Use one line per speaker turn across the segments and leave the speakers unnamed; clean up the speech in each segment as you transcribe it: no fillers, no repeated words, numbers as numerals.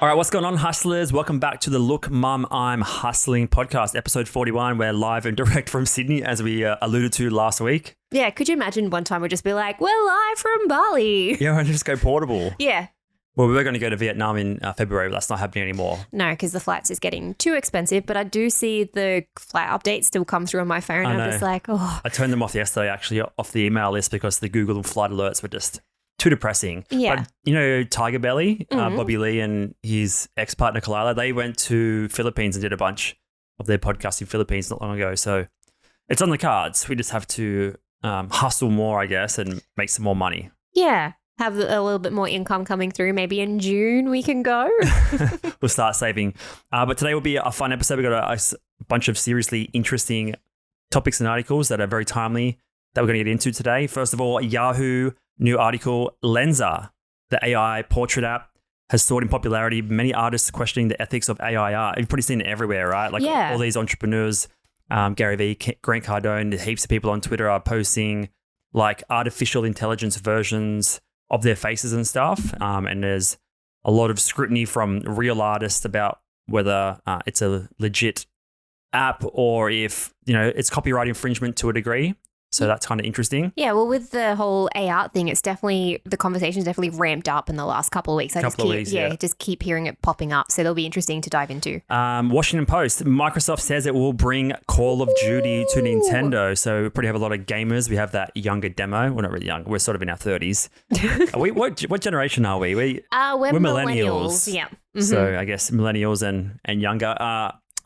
All right, what's going on, hustlers? Welcome back to the Look Mum, I'm Hustling podcast, episode 41. We're live and direct from Sydney, as we alluded to last week.
Yeah, could you imagine one time we'd just be like, we're live from Bali?
Yeah, and just go portable.
Yeah.
Well, we were going to go to Vietnam in February, but that's not happening anymore.
No, because the flights is getting too expensive, but I do see the flight updates still come through on my phone. I'm just like, oh.
I turned them off yesterday, actually, off the email list because the Google flight alerts were just too depressing.
Yeah.
But, you know, Tiger Belly, Bobby Lee and his ex-partner Kalila, they went to Philippines and did a bunch of their podcasts in Philippines not long ago. So it's on the cards. We just have to hustle more, I guess, and make some more money.
Yeah. Have a little bit more income coming through. Maybe in June we can go.
We'll start saving. But today will be a fun episode. We've got a bunch of seriously interesting topics and articles that are very timely that we're going to get into today. First of all, Yahoo new article, Lensa, the AI portrait app, has soared in popularity. Many artists questioning the ethics of AI art. You've probably seen it everywhere, right? Like all these entrepreneurs, Gary Vee, Grant Cardone, heaps of people on Twitter are posting like artificial intelligence versions of their faces and stuff. And there's a lot of scrutiny from real artists about whether it's a legit app or if, you know, it's copyright infringement to a degree. So that's kind of interesting.
Yeah, well, with the whole AI thing, it's definitely, the conversation's definitely ramped up in the last couple of weeks. Just keep hearing it popping up. So it'll be interesting to dive into.
Washington Post, Microsoft says it will bring Call of Duty to Nintendo. So we probably have a lot of gamers. We have that younger demo. We're not really young. We're sort of in our 30s. What generation are we? We're millennials.
Yeah. Mm-hmm.
So I guess millennials and younger.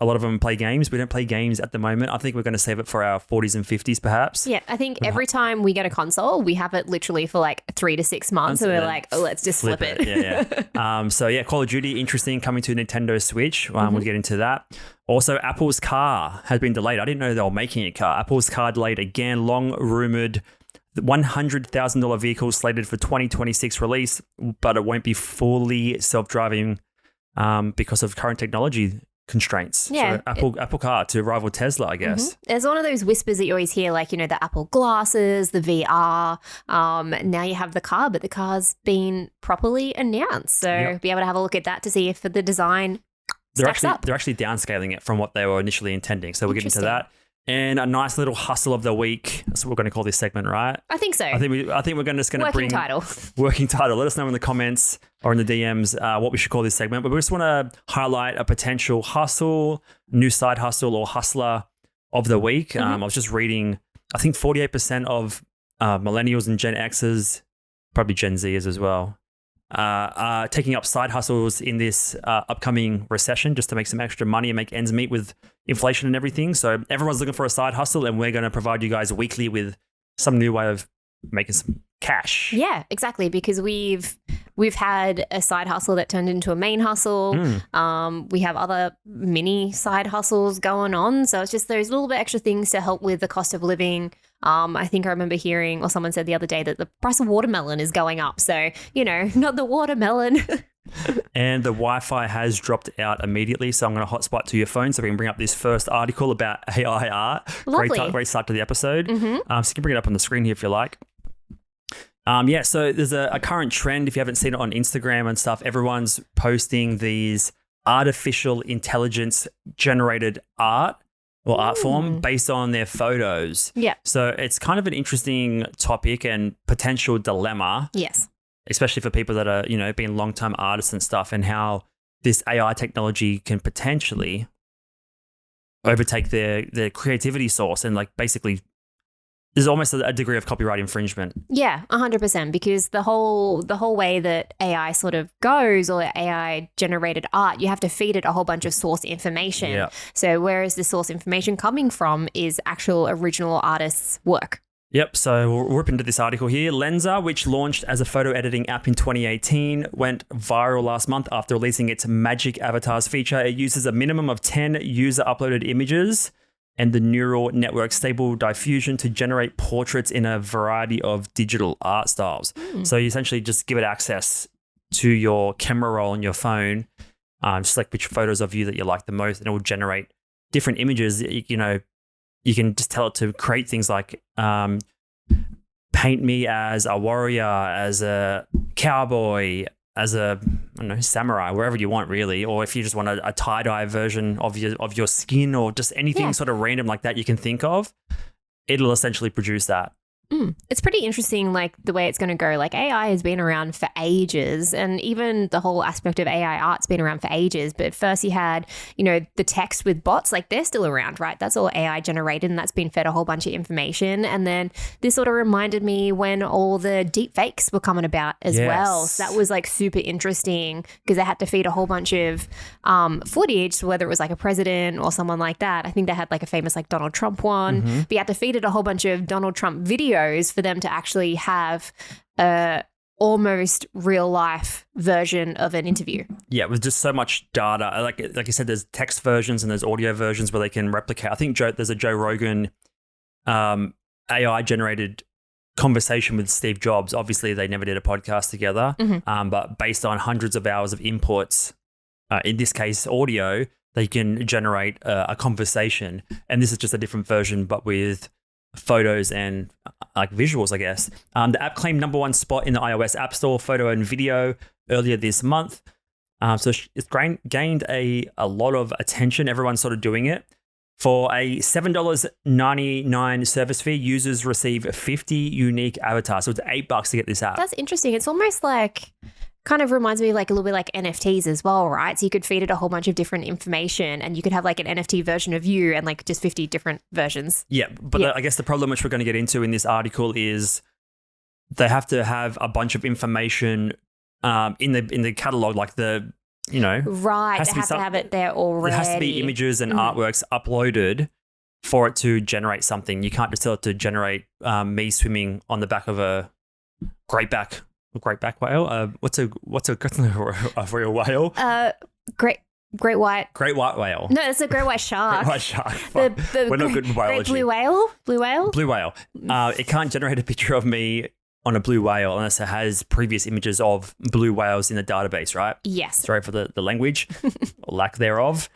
A lot of them play games. We don't play games at the moment. I think we're going to save it for our 40s and 50s, perhaps.
Yeah, I think every time we get a console, we have it literally for like 3 to 6 months. So we're like, oh, let's just flip it.
Yeah. Call of Duty, interesting, coming to Nintendo Switch. We'll get into that. Also, Apple's car has been delayed. I didn't know they were making a car. Apple's car delayed again. Long rumored $100,000 vehicle slated for 2026 release, but it won't be fully self-driving because of current technology constraints.
Yeah.
So Apple Car to rival Tesla, I guess.
Mm-hmm. There's one of those whispers that you always hear, like, you know, the Apple glasses, the VR. Now you have the car, but the car's been properly announced. So be able to have a look at that to see if the design stacks up. They're
actually downscaling it from what they were initially intending. So we'll get into that. And a nice little hustle of the week. That's what we're going to call this segment, right?
I think so.
I think we're just going to bring working title. Let us know in the comments or in the DMs what we should call this segment. But we just want to highlight a potential hustle, new side hustle or hustler of the week. I was just reading, I think 48% of millennials and Gen Xers, probably Gen Zers as well, are taking up side hustles in this upcoming recession just to make some extra money and make ends meet with inflation and everything. So everyone's looking for a side hustle, and we're going to provide you guys weekly with some new way of making some cash.
Yeah, exactly. Because we've had a side hustle that turned into a main hustle. We have other mini side hustles going on. So it's just those little bit extra things to help with the cost of living. I think I remember hearing, or someone said the other day, that the price of watermelon is going up. So, you know, not the watermelon.
And the Wi-Fi has dropped out immediately. So I'm going to hotspot to your phone so we can bring up this first article about AI art.
Lovely.
Great start to the episode. So you can bring it up on the screen here if you like. So there's a current trend. If you haven't seen it on Instagram and stuff, everyone's posting these artificial intelligence generated art or art form based on their photos.
Yeah.
So it's kind of an interesting topic and potential dilemma.
Yes.
Especially for people that are, you know, being long-term artists and stuff, and how this AI technology can potentially overtake their creativity source and like basically there's almost a degree of copyright infringement.
Yeah, 100%, because the whole way that AI sort of goes, or AI generated art, you have to feed it a whole bunch of source information.
Yeah.
So where is the source information coming from is actual original artists' work.
Yep, so we'll rip into this article here. Lensa, which launched as a photo editing app in 2018, went viral last month after releasing its Magic Avatars feature. It uses a minimum of 10 user-uploaded images and the neural network Stable Diffusion to generate portraits in a variety of digital art styles. So you essentially just give it access to your camera roll on your phone, select which photos of you that you like the most, and it will generate different images. You know, you can just tell it to create things like paint me as a warrior, as a cowboy, as a, don't know, samurai, wherever you want, really. Or if you just want a tie-dye version of your skin or just anything sort of random like that you can think of, it'll essentially produce that.
It's pretty interesting, like the way it's going to go. Like AI has been around for ages, and even the whole aspect of AI art's been around for ages. But first you had, the text with bots, like they're still around, right? That's all AI generated, and that's been fed a whole bunch of information. And then this sort of reminded me when all the deep fakes were coming about as well. So that was like super interesting because they had to feed a whole bunch of footage, whether it was like a president or someone like that. I think they had like a famous like Donald Trump one. But you had to feed it a whole bunch of Donald Trump videos for them to actually have a almost real life version of an interview.
Yeah, with just so much data. Like you said, there's text versions and there's audio versions where they can replicate. I think there's a Joe Rogan AI generated conversation with Steve Jobs. Obviously, they never did a podcast together, but based on hundreds of hours of inputs, in this case, audio, they can generate a conversation. And this is just a different version, but with photos and like visuals, I guess. The app claimed #1 spot in the iOS App Store, photo and video, earlier this month. So it's gained a lot of attention. Everyone's sort of doing it. For a $7.99 service fee, users receive 50 unique avatars. So it's $8 to get this app.
That's interesting. It's almost like, kind of reminds me like a little bit like NFTs as well, right? So you could feed it a whole bunch of different information and you could have like an NFT version of you and like just 50 different versions.
Yeah, but I guess the problem which we're going to get into in this article is they have to have a bunch of information in the catalog, like the,
right, they have to have it there already.
There has to be images and artworks uploaded for it to generate something. You can't just tell it to generate me swimming on the back of a great back whale. What's a real whale? Great white whale.
No, it's a great white shark.
Great white shark. We're not good in biology.
Blue whale.
It can't generate a picture of me on a blue whale unless it has previous images of blue whales in the database, right?
Yes.
Sorry for the language or lack thereof.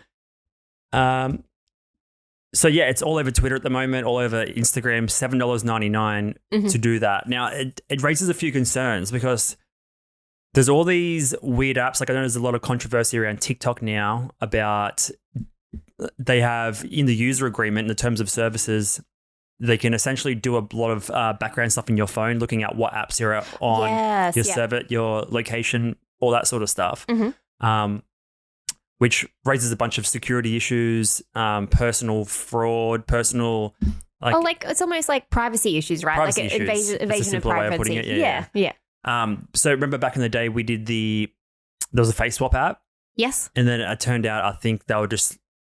So yeah, it's all over Twitter at the moment, all over Instagram, $7.99 to do that. Now, it raises a few concerns because there's all these weird apps. Like I know there's a lot of controversy around TikTok now about they have in the user agreement, in the terms of services, they can essentially do a lot of background stuff in your phone, looking at what apps you're on, your server, your location, all that sort of stuff. Which raises a bunch of security issues, personal fraud, like
it's almost like privacy issues, right?
Privacy
like
issues.
Evasion of privacy.
Yeah. So remember back in the day, we did there was a face swap app.
Yes.
And then it turned out, I think they were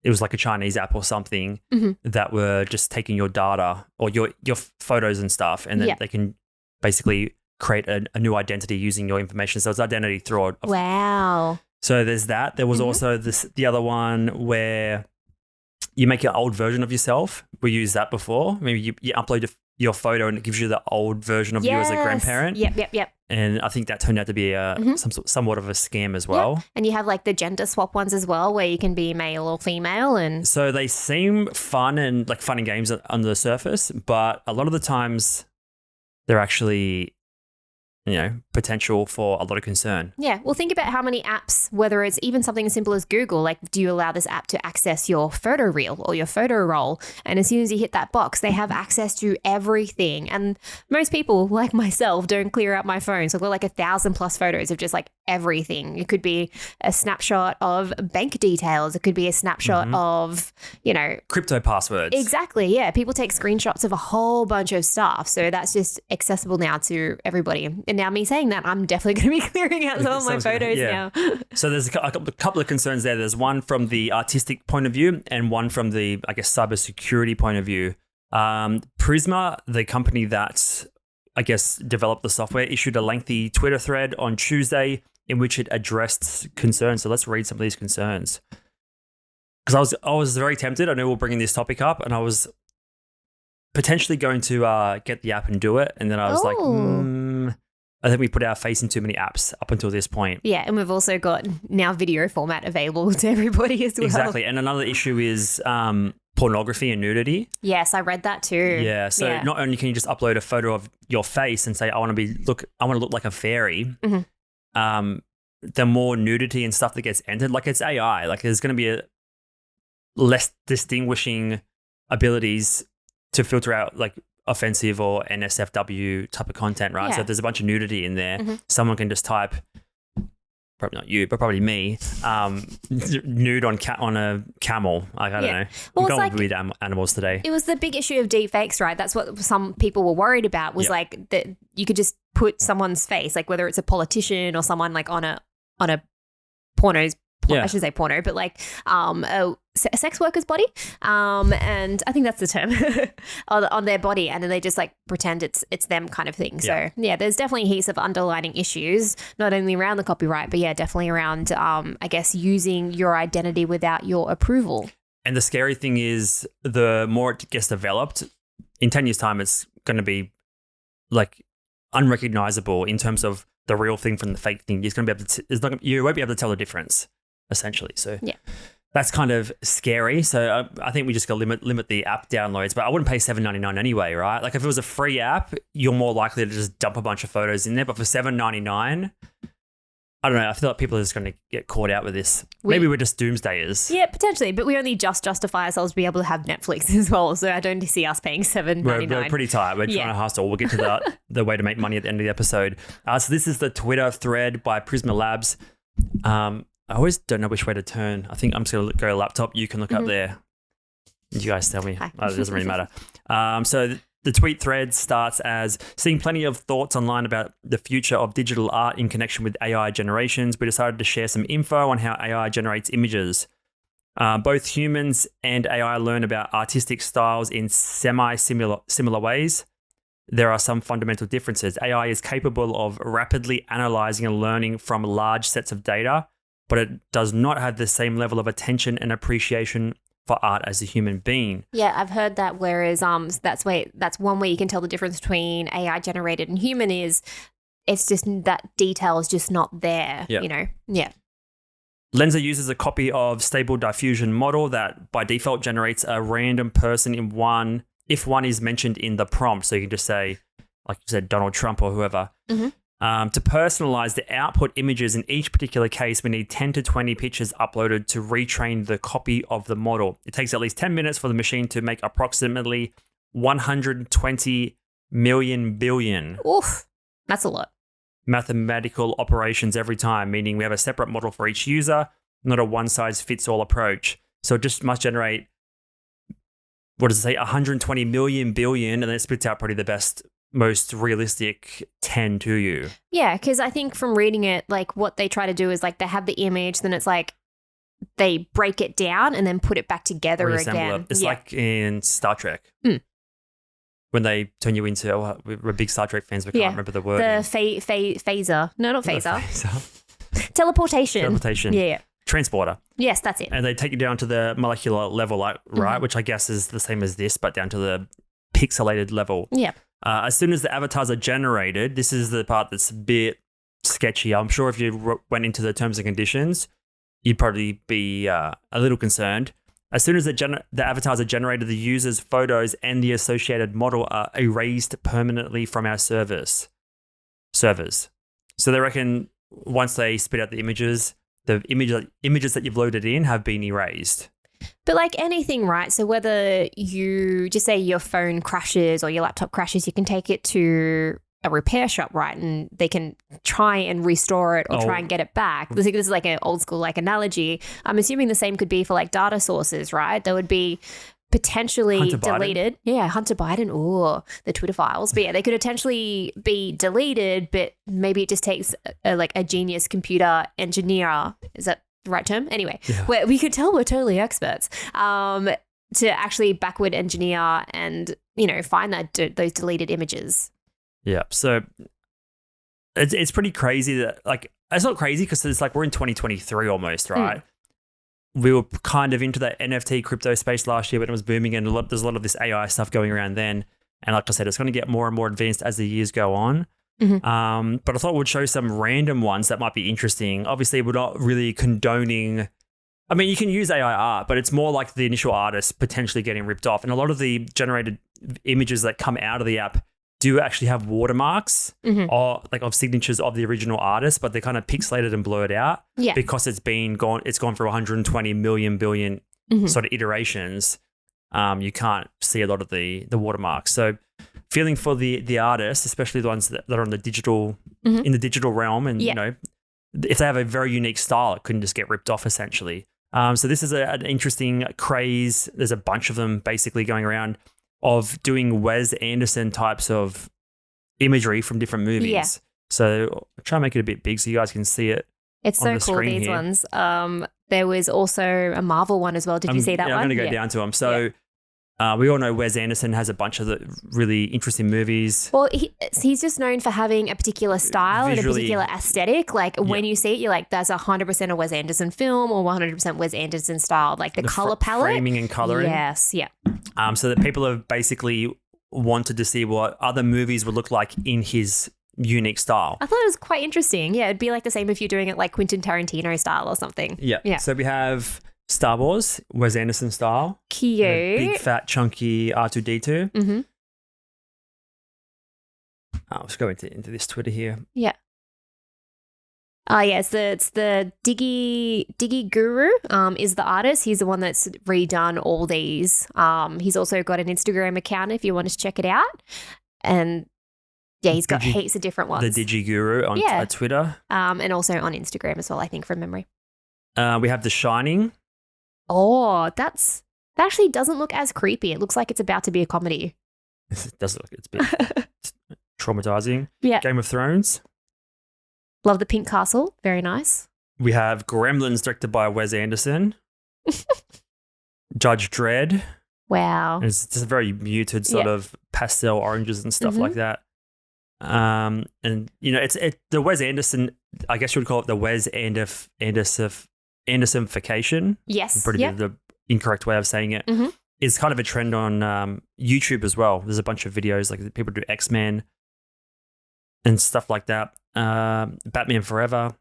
it was like a Chinese app or something that were just taking your data or your photos and stuff, and then they can basically create a new identity using your information. So it's identity fraud.
Wow.
So there's that. There was also the other one where you make an old version of yourself. We used that before. Maybe you upload your photo and it gives you the old version of you as a grandparent.
Yep.
And I think that turned out to be somewhat of a scam as well.
Yep. And you have like the gender swap ones as well, where you can be male or female. And
so they seem fun and like fun and games under the surface, but a lot of the times they're actually potential for a lot of concern.
Yeah. Well, think about how many apps, whether it's even something as simple as Google, like do you allow this app to access your photo reel or your photo roll? And as soon as you hit that box, they have access to everything. And most people, like myself, don't clear out my phone. So I've got like 1,000+ photos of just like everything. It could be a snapshot of bank details. It could be a snapshot of,
crypto passwords.
Exactly. Yeah. People take screenshots of a whole bunch of stuff. So that's just accessible now to everybody. And now me saying that, I'm definitely going to be clearing out some of my photos now.
So there's a couple of concerns there. There's one from the artistic point of view and one from the, I guess, cybersecurity point of view. Prisma, the company that, I guess, developed the software, issued a lengthy Twitter thread on Tuesday in which it addressed concerns. So let's read some of these concerns. Because I was very tempted. I know we're bringing this topic up, and I was potentially going to get the app and do it. And then I was like, I think we put our face in too many apps up until this point.
Yeah, and we've also got now video format available to everybody as well.
Exactly. And another issue is pornography and nudity.
Yes, I read that too.
Yeah. So not only can you just upload a photo of your face and say, I want to look like a fairy. the more nudity and stuff that gets entered, like it's AI, like there's going to be a less distinguishing abilities to filter out like offensive or NSFW type of content, right?
Yeah.
So if there's a bunch of nudity in there, someone can just type, probably not you, but probably me, nude on a camel. Like, I don't know.
Well,
I'm going with weird animals today.
It was the big issue of deepfakes, right? That's what some people were worried about, was like that you could just put someone's face, like whether it's a politician or someone like on a porno's, I shouldn't say porno, but like a sex worker's body. And I think that's the term on their body. And then they just like pretend it's them kind of thing. So yeah, there's definitely heaps of underlining issues, not only around the copyright, but yeah, definitely around, I guess, using your identity without your approval.
And the scary thing is the more it gets developed, in 10 years time, it's going to be like unrecognizable in terms of the real thing from the fake thing. It's going to be able to, you won't be able to tell the difference, essentially. So that's kind of scary. So I think we just got to limit the app downloads, but I wouldn't pay $7.99 anyway, right? Like if it was a free app, you're more likely to just dump a bunch of photos in there. But for $7.99, I don't know. I feel like people are just going to get caught out with this. Maybe we're just doomsdayers.
Yeah, potentially. But we only just justify ourselves to be able to have Netflix as well. So I don't see us paying $7.99.
We're pretty tight. We're trying to hustle. We'll get to the way to make money at the end of the episode. So this is the Twitter thread by Prisma Labs. I always don't know which way to turn. I think I'm just going to go laptop. You can look up there. You guys tell me. It doesn't really matter. So the tweet thread starts as, seeing plenty of thoughts online about the future of digital art in connection with AI generations, we decided to share some info on how AI generates images. Both humans and AI learn about artistic styles in similar ways. There are some fundamental differences. AI is capable of rapidly analyzing and learning from large sets of data, but it does not have the same level of attention and appreciation for art as a human being. Yeah,
I've heard that. Whereas that's one way you can tell the difference between AI generated and human is it's just that detail is just not there. You know. Yeah.
Lensa uses a copy of Stable Diffusion model that by default generates a random person if one is mentioned in the prompt. So you can just say, like you said, Donald Trump or whoever. To personalize the output images in each particular case, we need 10 to 20 pictures uploaded to retrain the copy of the model. It takes at least 10 minutes for the machine to make approximately 120 million billion.
Oof, that's a lot.
Mathematical operations every time, meaning we have a separate model for each user, not a one-size-fits-all approach. So it just must generate, 120 million billion, and then it spits out probably the best, most realistic 10 to you.
Yeah, because I think from reading it, like what they try to do is like they have the image, then it's like they break it down and then put it back together again.
It's like in Star Trek. When they turn you into, we're big Star Trek fans, we can't remember the word.
The phaser. No, not phaser. Teleportation. Yeah.
Transporter.
Yes, that's it.
And they take you down to the molecular level, like, right? Which I guess is the same as this, but down to the pixelated level.
Yeah.
As soon as the avatars are generated, this is the part that's a bit sketchy. I'm sure if you went into the terms and conditions, you'd probably be a little concerned. As soon as the avatars are generated, the user's photos and the associated model are erased permanently from our servers. So they reckon once they spit out the images that you've loaded in have been erased.
But like anything, right? So whether you just say your phone crashes or your laptop crashes, you can take it to a repair shop, right? And they can try and restore it or try and get it back. This is like an old school like analogy. I'm assuming the same could be for like data sources, right? That would be potentially deleted. Yeah, Hunter Biden or the Twitter files. But yeah, they could potentially be deleted, but maybe it just takes a genius computer engineer. Is that the right term? Anyway, where we could tell we're totally experts to actually backward engineer and, find those deleted images.
Yeah. So it's pretty crazy that, like, it's not crazy because it's like we're in 2023 almost, right? We were kind of into that NFT crypto space last year when it was booming, and there's a lot of this AI stuff going around then. And like I said, it's going to get more and more advanced as the years go on. But I thought we'd show some random ones that might be interesting. Obviously, we're not really condoning. I mean, you can use AI art, but it's more like the initial artist potentially getting ripped off. And a lot of the generated images that come out of the app do actually have watermarks or like of signatures of the original artist, but they're kind of pixelated and blurred out because it's gone through 120 million billion sort of iterations. You can't see a lot of the watermarks. So feeling for the artists, especially the ones that are on the digital in the digital realm, and you know, if they have a very unique style, it couldn't just get ripped off essentially. So this is an interesting craze. There's a bunch of them basically going around of doing Wes Anderson types of imagery from different movies. Yeah. So I'll try and make it a bit big so you guys can see it.
It's so cool, these here. Ones. There was also a Marvel one as well. Did you see that one?
I'm going to go down to them. So we all know Wes Anderson has a bunch of the really interesting movies.
Well, he's just known for having a particular style and a particular aesthetic. Like when you see it, you're like, that's 100% a Wes Anderson film or 100% Wes Anderson style. Like the color palette.
Framing and coloring.
Yes, yeah.
So that people have basically wanted to see what other movies would look like in his unique style.
I thought it was quite interesting. Yeah, it'd be like the same if you're doing it like Quentin Tarantino style or something.
Yeah. So we have Star Wars, Wes Anderson style.
Cute.
Big, fat, chunky R2-D2.
Mm-hmm.
Let's go into this Twitter here.
Yeah. It's the Diggy Guru is the artist. He's the one that's redone all these. He's also got an Instagram account if you want to check it out. And yeah, he's got heaps of different ones.
The Digi Guru on Twitter.
And also on Instagram as well, I think, from memory.
We have The Shining.
Oh, that actually doesn't look as creepy. It looks like it's about to be a comedy.
It does look it's a bit traumatizing.
Yeah.
Game of Thrones.
Love the Pink Castle. Very nice.
We have Gremlins, directed by Wes Anderson. Judge Dredd.
Wow.
It's just a very muted sort of pastel oranges and stuff like that. And you know, it's the Wes Anderson. I guess you would call it the Wes Andersonification.
Yes.
Pretty the incorrect way of saying it. Is kind of a trend on YouTube as well. There's a bunch of videos like people do X-Men and stuff like that. Batman Forever.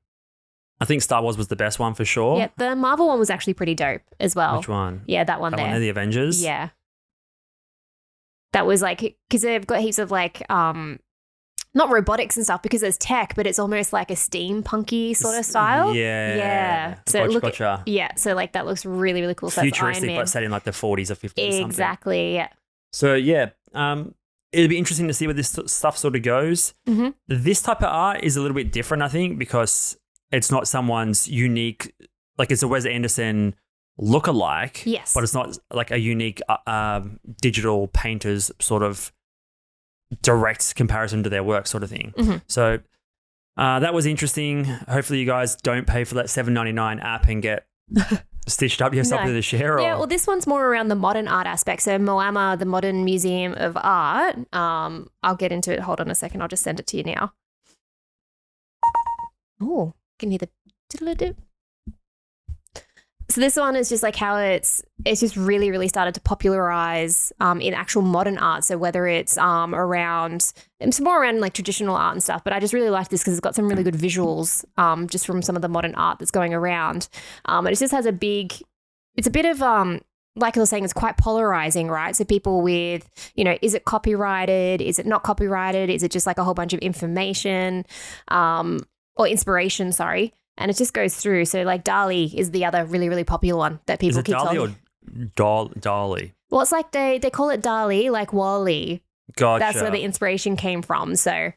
I think Star Wars was the best one for sure.
Yeah, the Marvel one was actually pretty dope as well.
Which one?
Yeah, that one there.
The Avengers?
Yeah. That was like, because they've got heaps of like, not robotics and stuff because there's tech, but it's almost like a steampunky sort of style.
Yeah.
So
gotcha.
Yeah. So like that looks really, really cool.
Futuristic, but set in like the 40s or 50s.
Exactly. Yeah.
So yeah, it'd be interesting to see where this stuff sort of goes. This type of art is a little bit different, I think, because it's not someone's unique, like it's a Wes Anderson lookalike.
Yes.
But it's not like a unique digital painter's sort of direct comparison to their work sort of thing. So that was interesting. Hopefully you guys don't pay for that $7.99 app and get stitched up. You have something to share?
Yeah, well, this one's more around the modern art aspect. So Moama, the Modern Museum of Art, I'll get into it. Hold on a second. I'll just send it to you now. Oh, can you hear the diddle-a-doo? So this one is just like how it's just really, really started to popularize in actual modern art. So whether it's it's more around like traditional art and stuff, but I just really like this because it's got some really good visuals just from some of the modern art that's going around. And it just has it's a bit of, like I was saying, it's quite polarizing, right? So people with, you know, is it copyrighted? Is it not copyrighted? Is it just like a whole bunch of information or inspiration, sorry. And it just goes through. So like DALL-E is the other really, really popular one that people keep telling.
Is it DALL-E or DALL-E?
Well, it's like they call it DALL-E, like Wall-E.
Gotcha.
That's where the inspiration came from. So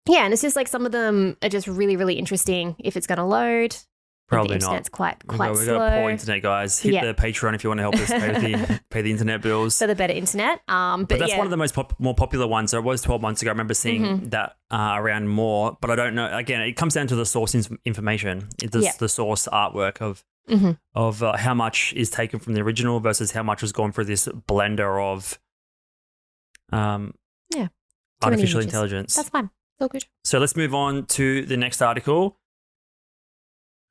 yeah, and it's just like some of them are just really, really interesting if it's going to load.
Probably
the internet's
not.
quite
We've
slow.
got poor internet, guys. Hit the Patreon if you want to help us pay the internet bills.
For the better internet.
But that's one of the most more popular ones. So it was 12 months ago. I remember seeing that around more, but I don't know. Again, it comes down to the source information. It's the source artwork of how much is taken from the original versus how much has gone through this blender of artificial intelligence.
That's fine. So good.
So let's move on to the next article.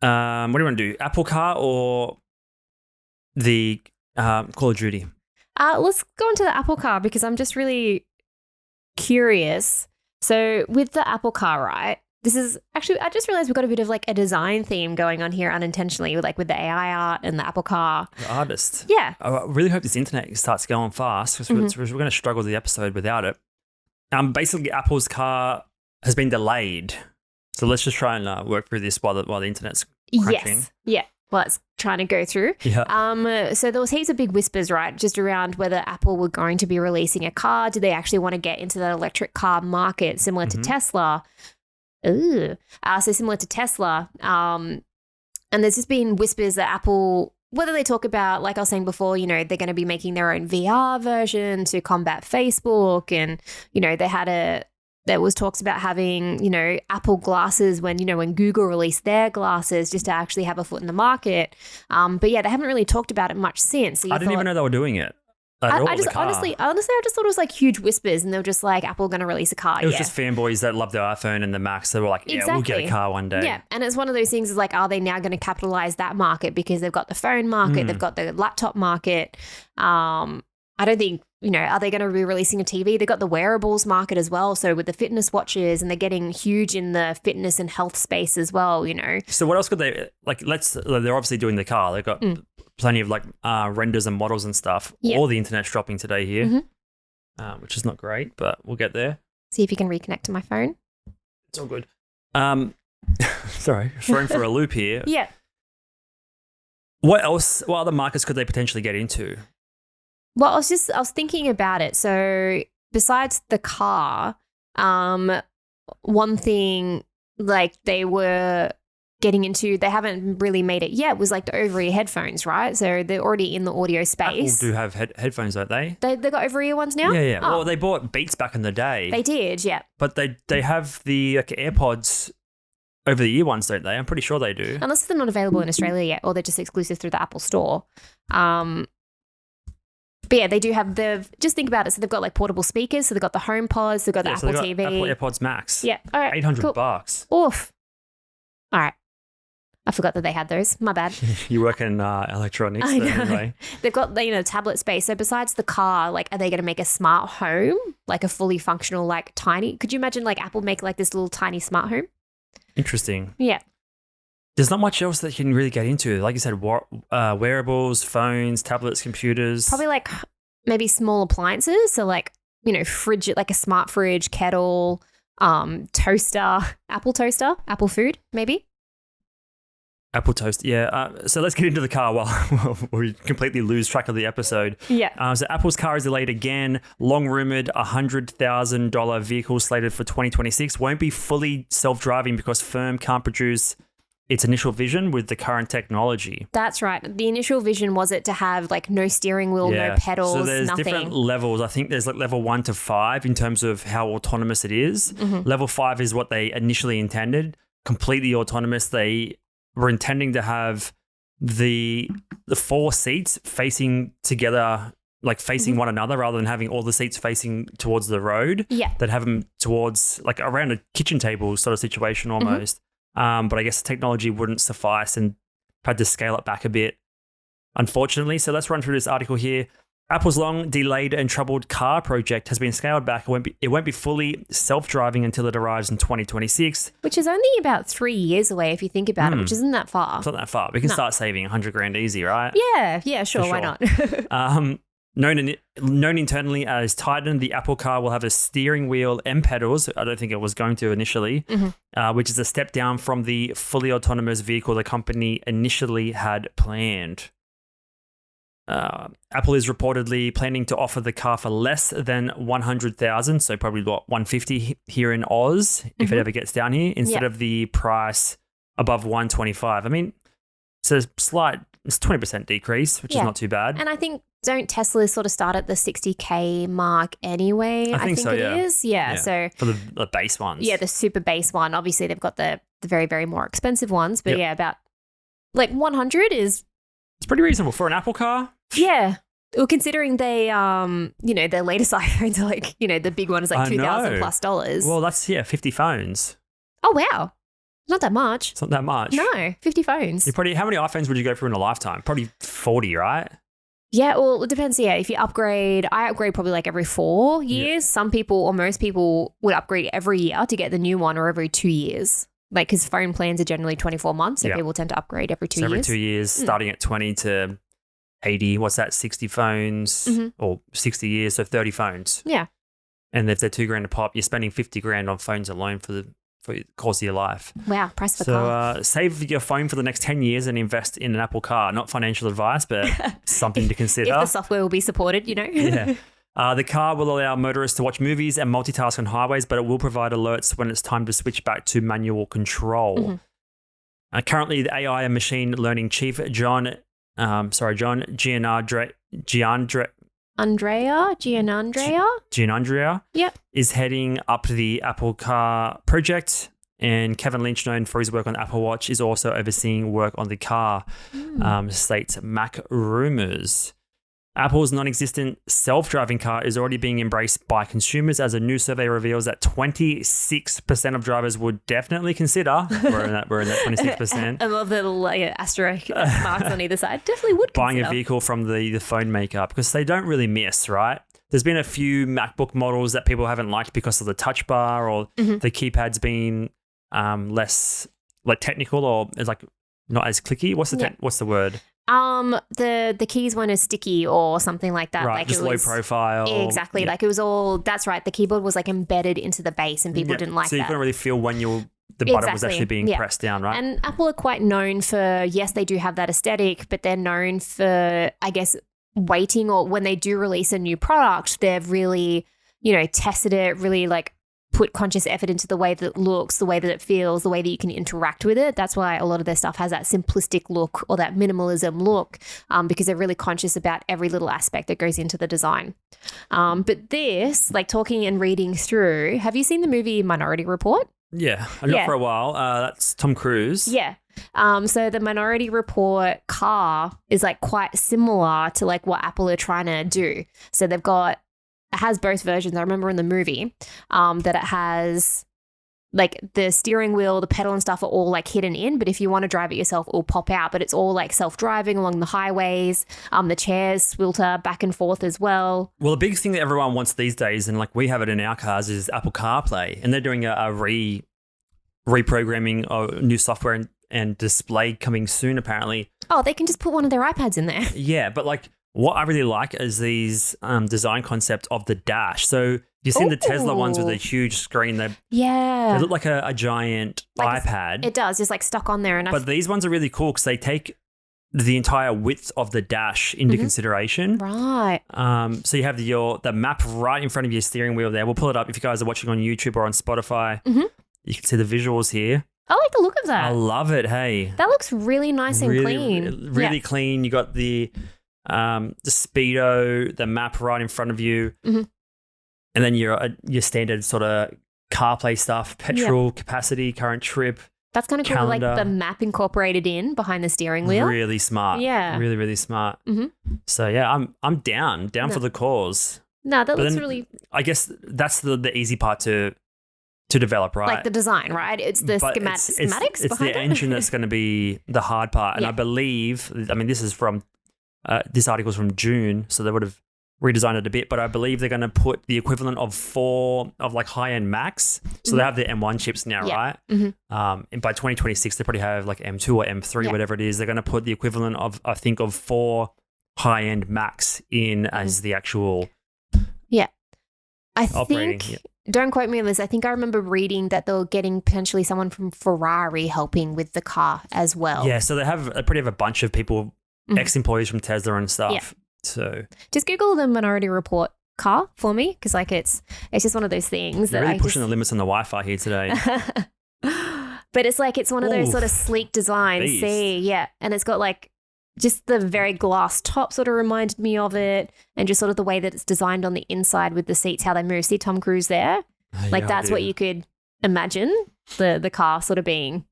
What do you want to do? Apple Car or the Call of Duty?
Let's go into the Apple Car because I'm just really curious. So with the Apple Car, right? This is actually, I just realized we've got a bit of like a design theme going on here unintentionally, like with the AI art and the Apple Car.
The artist.
Yeah.
I really hope this internet starts going fast because we're going to struggle with the episode without it. Basically, Apple's car has been delayed. So let's just try and work through this while the internet's crunching.
Yes. Yeah. Well, it's trying to go through.
Yeah.
So there was heaps of big whispers, right, just around whether Apple were going to be releasing a car. Do they actually want to get into that electric car market similar to Tesla? Ooh. So similar to Tesla. And there's just been whispers that Apple, whether they talk about, like I was saying before, they're going to be making their own VR version to combat Facebook. And, there was talks about having, Apple glasses when Google released their glasses just to actually have a foot in the market. But yeah, they haven't really talked about it much since. So
I didn't even know they were doing it.
I just honestly, I just thought it was like huge whispers, and they were just like, Apple going to release a car.
It was just fanboys that love their iPhone and the Macs. They were like, yeah, we'll get a car one day.
Yeah, and it's one of those things is like, are they now going to capitalize that market because they've got the phone market, they've got the laptop market. I don't think, are they going to be releasing a TV? They've got the wearables market as well. So with the fitness watches, and they're getting huge in the fitness and health space as well,
So what else could they, they're obviously doing the car. They've got plenty of renders and models and stuff.
Yep.
All the internet's dropping today here, which is not great, but we'll get there.
See if you can reconnect to my phone.
It's all good. Sorry, thrown for a loop here.
Yeah.
What other markets could they potentially get into?
Well, I was thinking about it. So besides the car, one thing they were getting into, they haven't really made it yet, was the over-ear headphones, right? So they're already in the audio space.
Apple do have headphones, don't they?
They got over-ear ones now?
Yeah.
Oh.
Well, they bought Beats back in the day.
They did, yeah.
But they have the AirPods over-the-ear ones, don't they? I'm pretty sure they do.
Unless they're not available in Australia yet, or they're just exclusive through the Apple Store. But yeah, they do have just think about it. So they've got portable speakers. So they've got the HomePods. They've got the Apple TV.
Apple AirPods Max.
Yeah. All right.
$800.
Cool. Oof. All right. I forgot that they had those. My bad.
You work in electronics.
I know.
Anyway.
They've got tablet space. So besides the car, are they going to make a smart home, a fully functional, tiny? Could you imagine Apple make this little tiny smart home?
Interesting.
Yeah.
There's not much else that you can really get into. Like you said, wearables, phones, tablets, computers.
Probably maybe small appliances. So fridge, a smart fridge, kettle, toaster, Apple food, maybe.
Apple toast, yeah. So let's get into the car while we completely lose track of the episode.
Yeah.
So Apple's car is delayed again. Long rumored $100,000 vehicle slated for 2026 won't be fully self-driving because firm can't produce its initial vision with the current technology.
That's right. The initial vision was it to have no steering wheel, no pedals,
so there's
nothing.
Different levels. I think there's level 1 to 5 in terms of how autonomous it is. Level 5 is what they initially intended, completely autonomous. They were intending to have the 4 seats facing together, facing one another, rather than having all the seats facing towards the road.
Yeah.
They'd have them towards around a kitchen table sort of situation almost. But I guess the technology wouldn't suffice and had to scale it back a bit, unfortunately. So let's run through this article here. Apple's long delayed and troubled car project has been scaled back. It won't be fully self-driving until it arrives in 2026.
Which is only about 3 years away if you think about it, which isn't that far.
It's not that far. We can start saving $100,000 easy, right?
Yeah, sure. Why
not? Known internally as Titan, the Apple car will have a steering wheel and pedals. I don't think it was going to initially, which is a step down from the fully autonomous vehicle the company initially had planned. Apple is reportedly planning to offer the car for less than $100,000, so probably $150 here in Oz if it ever gets down here, instead of the price above $125. I mean, it's a slight, it's 20% decrease, which is not too bad.
And I think don't Teslas sort of start at the 60K mark anyway? I think so, it is. Yeah. So
for the base ones.
Yeah, the super base one. Obviously, they've got the very, very more expensive ones, but about 100 is.
It's pretty reasonable for an Apple car.
Yeah. Well, considering they, their latest iPhones are the big one is $2,000+.
Well, that's 50 phones.
Oh wow, not that much.
It's not that much.
No, 50 phones.
How many iPhones would you go through in a lifetime? Probably 40, right?
Yeah, well, it depends. Yeah, if you upgrade, I upgrade probably every 4 years. Yeah. Some people or most people would upgrade every year to get the new one, or every 2 years. Because phone plans are generally 24 months, so people tend to upgrade every 2 years.
Every 2 years, starting at 20 to 80. What's that? 60 phones or 60 years, so 30 phones.
Yeah.
And if they're $2,000 a pop, you're spending $50,000 on phones alone for the course of your life.
Wow, price of the car.
So save your phone for the next 10 years and invest in an Apple car. Not financial advice, but something to consider.
If the software will be supported,
Yeah. The car will allow motorists to watch movies and multitask on highways, but it will provide alerts when it's time to switch back to manual control.
Mm-hmm.
Currently, the AI and machine learning chief John Gianandrea
Yep.
is heading up the Apple Car project, and Kevin Lynch, known for his work on the Apple Watch, is also overseeing work on the car, states Mac Rumors. Apple's non-existent self-driving car is already being embraced by consumers, as a new survey reveals that 26% of drivers would definitely consider, we're in that 26%.
I love the little asterisk marks on either side. Definitely would
buying
consider.
a vehicle from the phone maker, because they don't really miss, right? There's been a few MacBook models that people haven't liked because of the touch bar, or the keypad's been less like technical, or is like not as clicky. What's the word?
The keys weren't as sticky or something like that.
Right,
like
just
it was,
low profile.
Exactly.
Yeah.
Like it was all, that's right. The keyboard was like embedded into the base and people didn't like that.
So you couldn't really feel when the button was actually being pressed down, right?
And Apple are quite known for, yes, they do have that aesthetic, but they're known for, I guess, waiting, or when they do release a new product, they've really, tested it, really like put conscious effort into the way that it looks, the way that it feels, the way that you can interact with it. That's why a lot of their stuff has that simplistic look or that minimalism look, because they're really conscious about every little aspect that goes into the design. But this, like talking and reading through, have you seen the movie Minority Report?
Yeah, I know for a while. That's Tom Cruise.
Yeah. So the Minority Report car is like quite similar to like what Apple are trying to do. So it has both versions. I remember in the movie that it has like the steering wheel, the pedal and stuff are all like hidden in. But if you want to drive it yourself, it will pop out. But it's all like self-driving along the highways. The chairs swilter back and forth as well.
Well, the big thing that everyone wants these days, and like we have it in our cars, is Apple CarPlay. And they're doing a reprogramming of new software and display coming soon, apparently.
Oh, they can just put one of their iPads in there.
Yeah, but like what I really like is these design concept of the dash. So you've seen the Tesla ones with a huge screen. They look like a giant iPad.
It does, just like stuck on there.
But these ones are really cool because they take the entire width of the dash into consideration.
Right.
So you have the map right in front of your steering wheel there. We'll pull it up if you guys are watching on YouTube or on Spotify. You can see the visuals here.
I like the look of that.
I love it. Hey,
that looks really nice and clean.
Really clean. You got the speedo, the map right in front of you, and then your standard sort of CarPlay stuff, petrol capacity, current trip.
That's kind of cool, like the map incorporated in behind the steering wheel.
Really smart.
Yeah,
really, really smart. So yeah, I'm down for the cause.
No, that looks really.
I guess that's the easy part to develop, right?
Like the design, right? It's the schematics
it's
behind
the engine that's going to be the hard part. And I believe, this is from, this article's from June, so they would have redesigned it a bit, but I believe they're going to put the equivalent of 4 of like high-end Macs. So they have the M1 chips now, right? And by 2026, they probably have like M2 or M3, whatever it is. They're going to put the equivalent of, I think, of 4 high-end Macs in as the actual operating.
Think... Don't quote me on this. I think I remember reading that they were getting potentially someone from Ferrari helping with the car as well.
Yeah, so they probably have a bunch of people, ex-employees from Tesla and stuff. Yeah. So
just Google the Minority Report car for me, because like it's just one of those things.
You're really pushing the limits on the Wi-Fi here today.
But it's one of those sort of sleek designs.
Beast.
See, and it's got like just the very glass top sort of reminded me of it, and just sort of the way that it's designed on the inside with the seats, how they move. See Tom Cruise there? That's what you could imagine the car sort of being.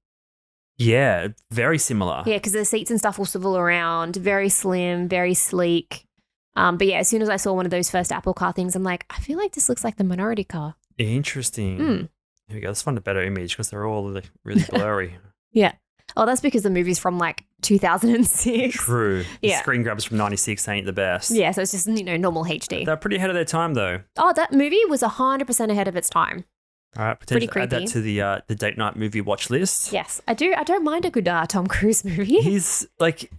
Yeah, very similar.
Yeah, because the seats and stuff will swivel around, very slim, very sleek. But yeah, as soon as I saw one of those first Apple car things, I'm like, I feel like this looks like the Minority car.
Interesting. Here we go. Let's find a better image because they're all like really blurry.
Yeah. Oh, that's because the movie's from like 2006.
True. The screen grabs from 96 ain't the best.
Yeah, so it's just, normal HD.
They're pretty ahead of their time though.
Oh, that movie was 100% ahead of its time.
All right,
pretty
creepy. Add that to the date night movie watch list.
Yes, I do. I don't mind a good Tom Cruise movie.
He's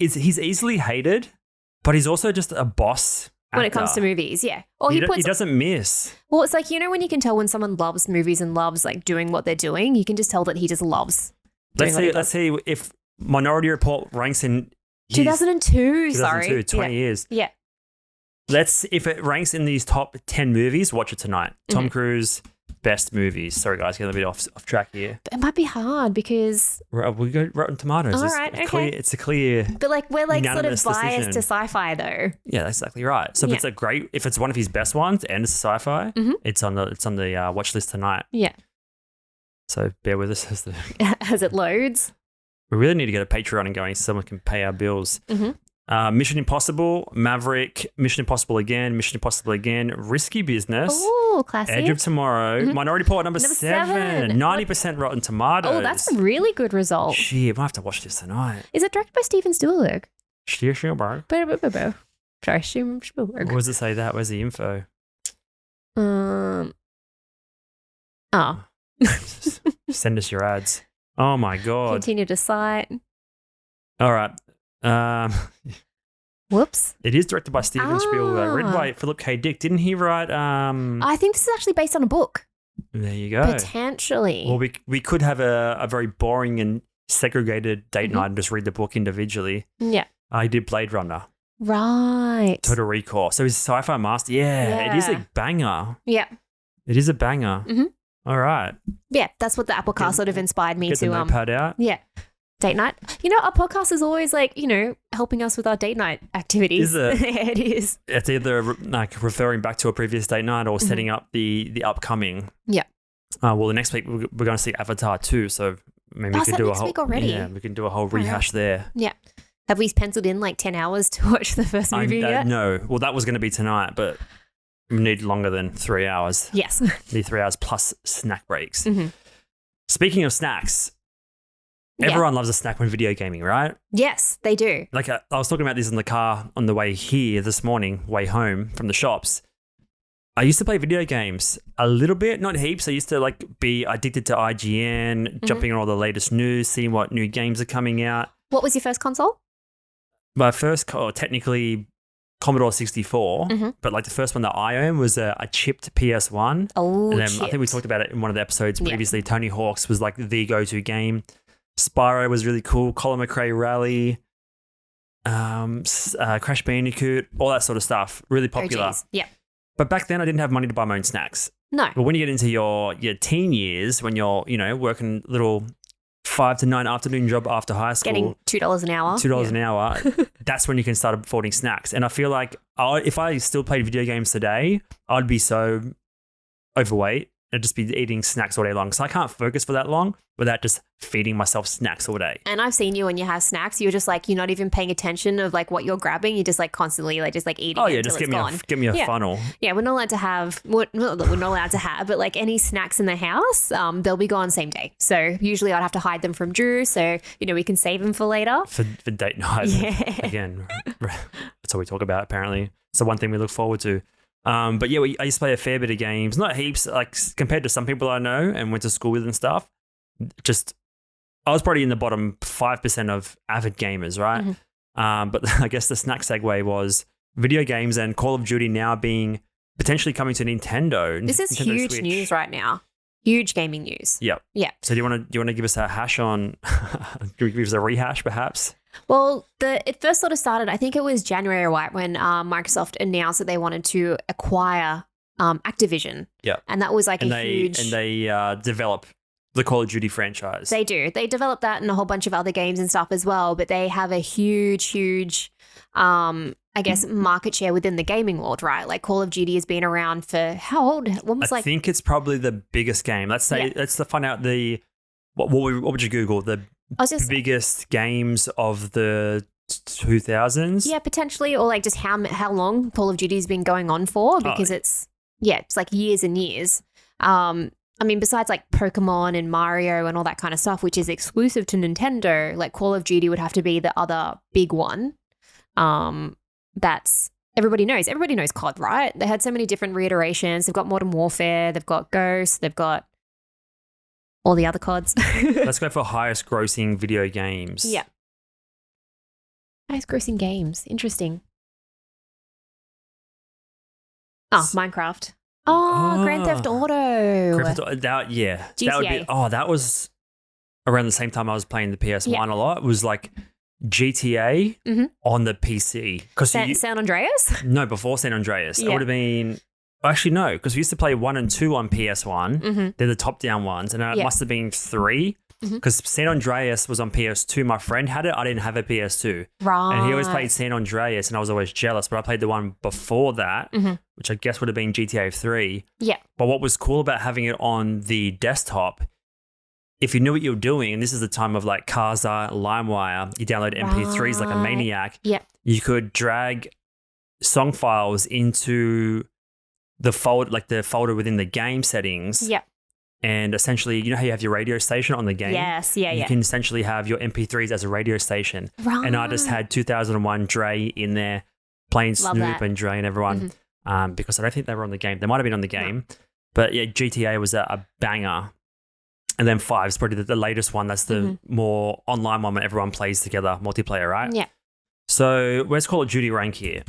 easily hated, but he's also just a boss
when it comes to movies. Yeah. Or
he doesn't miss.
Well, it's like, when you can tell when someone loves movies and loves like doing what they're doing, you can just tell that he just loves.
Let's see if Minority Report ranks in
2002.
20 years.
Yeah.
If it ranks in these top 10 movies, watch it tonight. Tom Cruise, best movies. Sorry, guys, getting a bit off track here.
It might be hard because
we go Rotten Tomatoes.
All right, okay.
It's a clear.
But like we're like sort of biased
decision.
to sci-fi though.
Yeah, that's exactly right. So if it's one of his best ones and it's sci-fi, it's on the watch list tonight.
Yeah.
So bear with us
as it loads.
We really need to get a Patreon and going so someone can pay our bills. Mission Impossible, Maverick, Mission Impossible again, Risky Business.
Oh, classic.
Edge of Tomorrow, Minority Report number 7, 90% Rotten Tomatoes.
Oh, that's a really good result.
Gee, I might have to watch this tonight.
Is it directed by Steven Spielberg?
Spielberg.
Sorry, Spielberg.
What does it say that? Where's the info? Send us your ads. Oh my God.
Continue to cite.
All right.
Whoops.
It is directed by Steven Spielberg, written by Philip K. Dick. Didn't he write?
I think this is actually based on a book.
There you go.
Potentially.
Well, we could have a very boring and segregated date night and just read the book individually.
Yeah.
I did Blade Runner.
Right.
Total Recall. So he's a sci-fi master. Yeah, it is a banger.
Yeah.
It is a banger. All right.
Yeah, that's what the Apple Car sort of inspired me to.
Get the notepad out.
Yeah. Date night. Our podcast is always like, helping us with our date night activities.
Is it?
Yeah, it is.
It's either like referring back to a previous date night or setting up the upcoming.
Yeah.
Well, the next week we're going to see Avatar 2, so maybe we can do a whole.
Week already?
Yeah, we can do a whole rehash there.
Yeah. Have we penciled in like 10 hours to watch the first movie yet?
No. Well, that was going to be tonight, but we need longer than 3 hours.
Yes.
Need 3 hours plus snack breaks. Speaking of snacks. Everyone loves a snack when video gaming, right?
Yes, they do.
Like I was talking about this in the car on the way here this morning, way home from the shops. I used to play video games a little bit, not heaps. I used to be addicted to IGN, jumping on all the latest news, seeing what new games are coming out.
What was your first console?
My first, technically Commodore 64, but the first one that I owned was a chipped PS1.
Oh,
and then I think we talked about it in one of the episodes previously. Tony Hawk's was the go-to game. Spyro was really cool. Colin McRae Rally, Crash Bandicoot, all that sort of stuff. Really popular.
Yeah.
But back then, I didn't have money to buy my own snacks.
No.
But when you get into your teen years, when you're working little 5 to 9 afternoon job after high school,
getting $2 an hour.
$2 an hour. That's when you can start affording snacks. And I feel like if I still played video games today, I'd be so overweight. I'd just be eating snacks all day long. So I can't focus for that long without just feeding myself snacks all day.
And I've seen you when you have snacks, you're just you're not even paying attention of what you're grabbing. You're just constantly eating. Oh yeah, just
give me a funnel.
Yeah, we're not allowed to have, but any snacks in the house, they'll be gone same day. So usually I'd have to hide them from Drew. So, we can save them for later.
For date night.
Yeah.
Again, that's all we talk about apparently. So one thing we look forward to. But yeah, I used to play a fair bit of games, not heaps, compared to some people I know and went to school with and stuff. I was probably in the bottom 5% of avid gamers, right? But I guess the snack segue was video games and Call of Duty now being potentially coming to Nintendo.
This is
Nintendo
huge
Switch.
News right now. Huge gaming news.
Yep.
Yeah.
So do you want to give us a hash on? Do you give us a rehash, perhaps?
Well, it first sort of started, I think it was January, right, when Microsoft announced that they wanted to acquire Activision.
Yeah.
And that was huge...
And they develop the Call of Duty franchise.
They do. They developed that and a whole bunch of other games and stuff as well, but they have a huge, market share within the gaming world, right? Call of Duty has been around for how old?
I think it's probably the biggest game. Let's find out what would you Google? The biggest games of the 2000s?
Yeah, potentially, or just how long Call of Duty has been going on for, because it's years and years. Besides Pokemon and Mario and all that kind of stuff, which is exclusive to Nintendo, Call of Duty would have to be the other big one. That's everybody knows. Everybody knows COD, right? They had so many different reiterations. They've got Modern Warfare, they've got Ghost, they've got all the other CODs.
Let's go for highest grossing video games.
Yeah. Highest grossing games. Interesting. Oh, Minecraft. Oh, Grand Theft Auto.
That
GTA.
That would be. Oh, that was around the same time I was playing the PS1 a lot. It was like GTA on the PC.
San Andreas?
No, before San Andreas. It would have been. Actually, no, because we used to play 1 and 2 on PS1. They're the top-down ones, and it must have been 3 because San Andreas was on PS2. My friend had it. I didn't have a PS2.
Right.
And he always played San Andreas, and I was always jealous, but I played the one before that, which I guess would have been GTA 3.
Yeah.
But what was cool about having it on the desktop, if you knew what you were doing, and this is the time of like Kazaa, LimeWire, you download MP3s like a maniac, you could drag song files into the folder within the game settings.
Yeah.
And essentially, you know how you have your radio station on the game?
Yes,
You can essentially have your MP3s as a radio station.
Right.
And I just had 2001 Dre in there playing
Love
Snoop
that.
and Dre and everyone because I don't think they were on the game. They might have been on the game. No. But yeah, GTA was a banger. And then 5 is probably the latest one. That's the more online one when everyone plays together, multiplayer, right?
Yeah.
So where's Call of Duty rank here?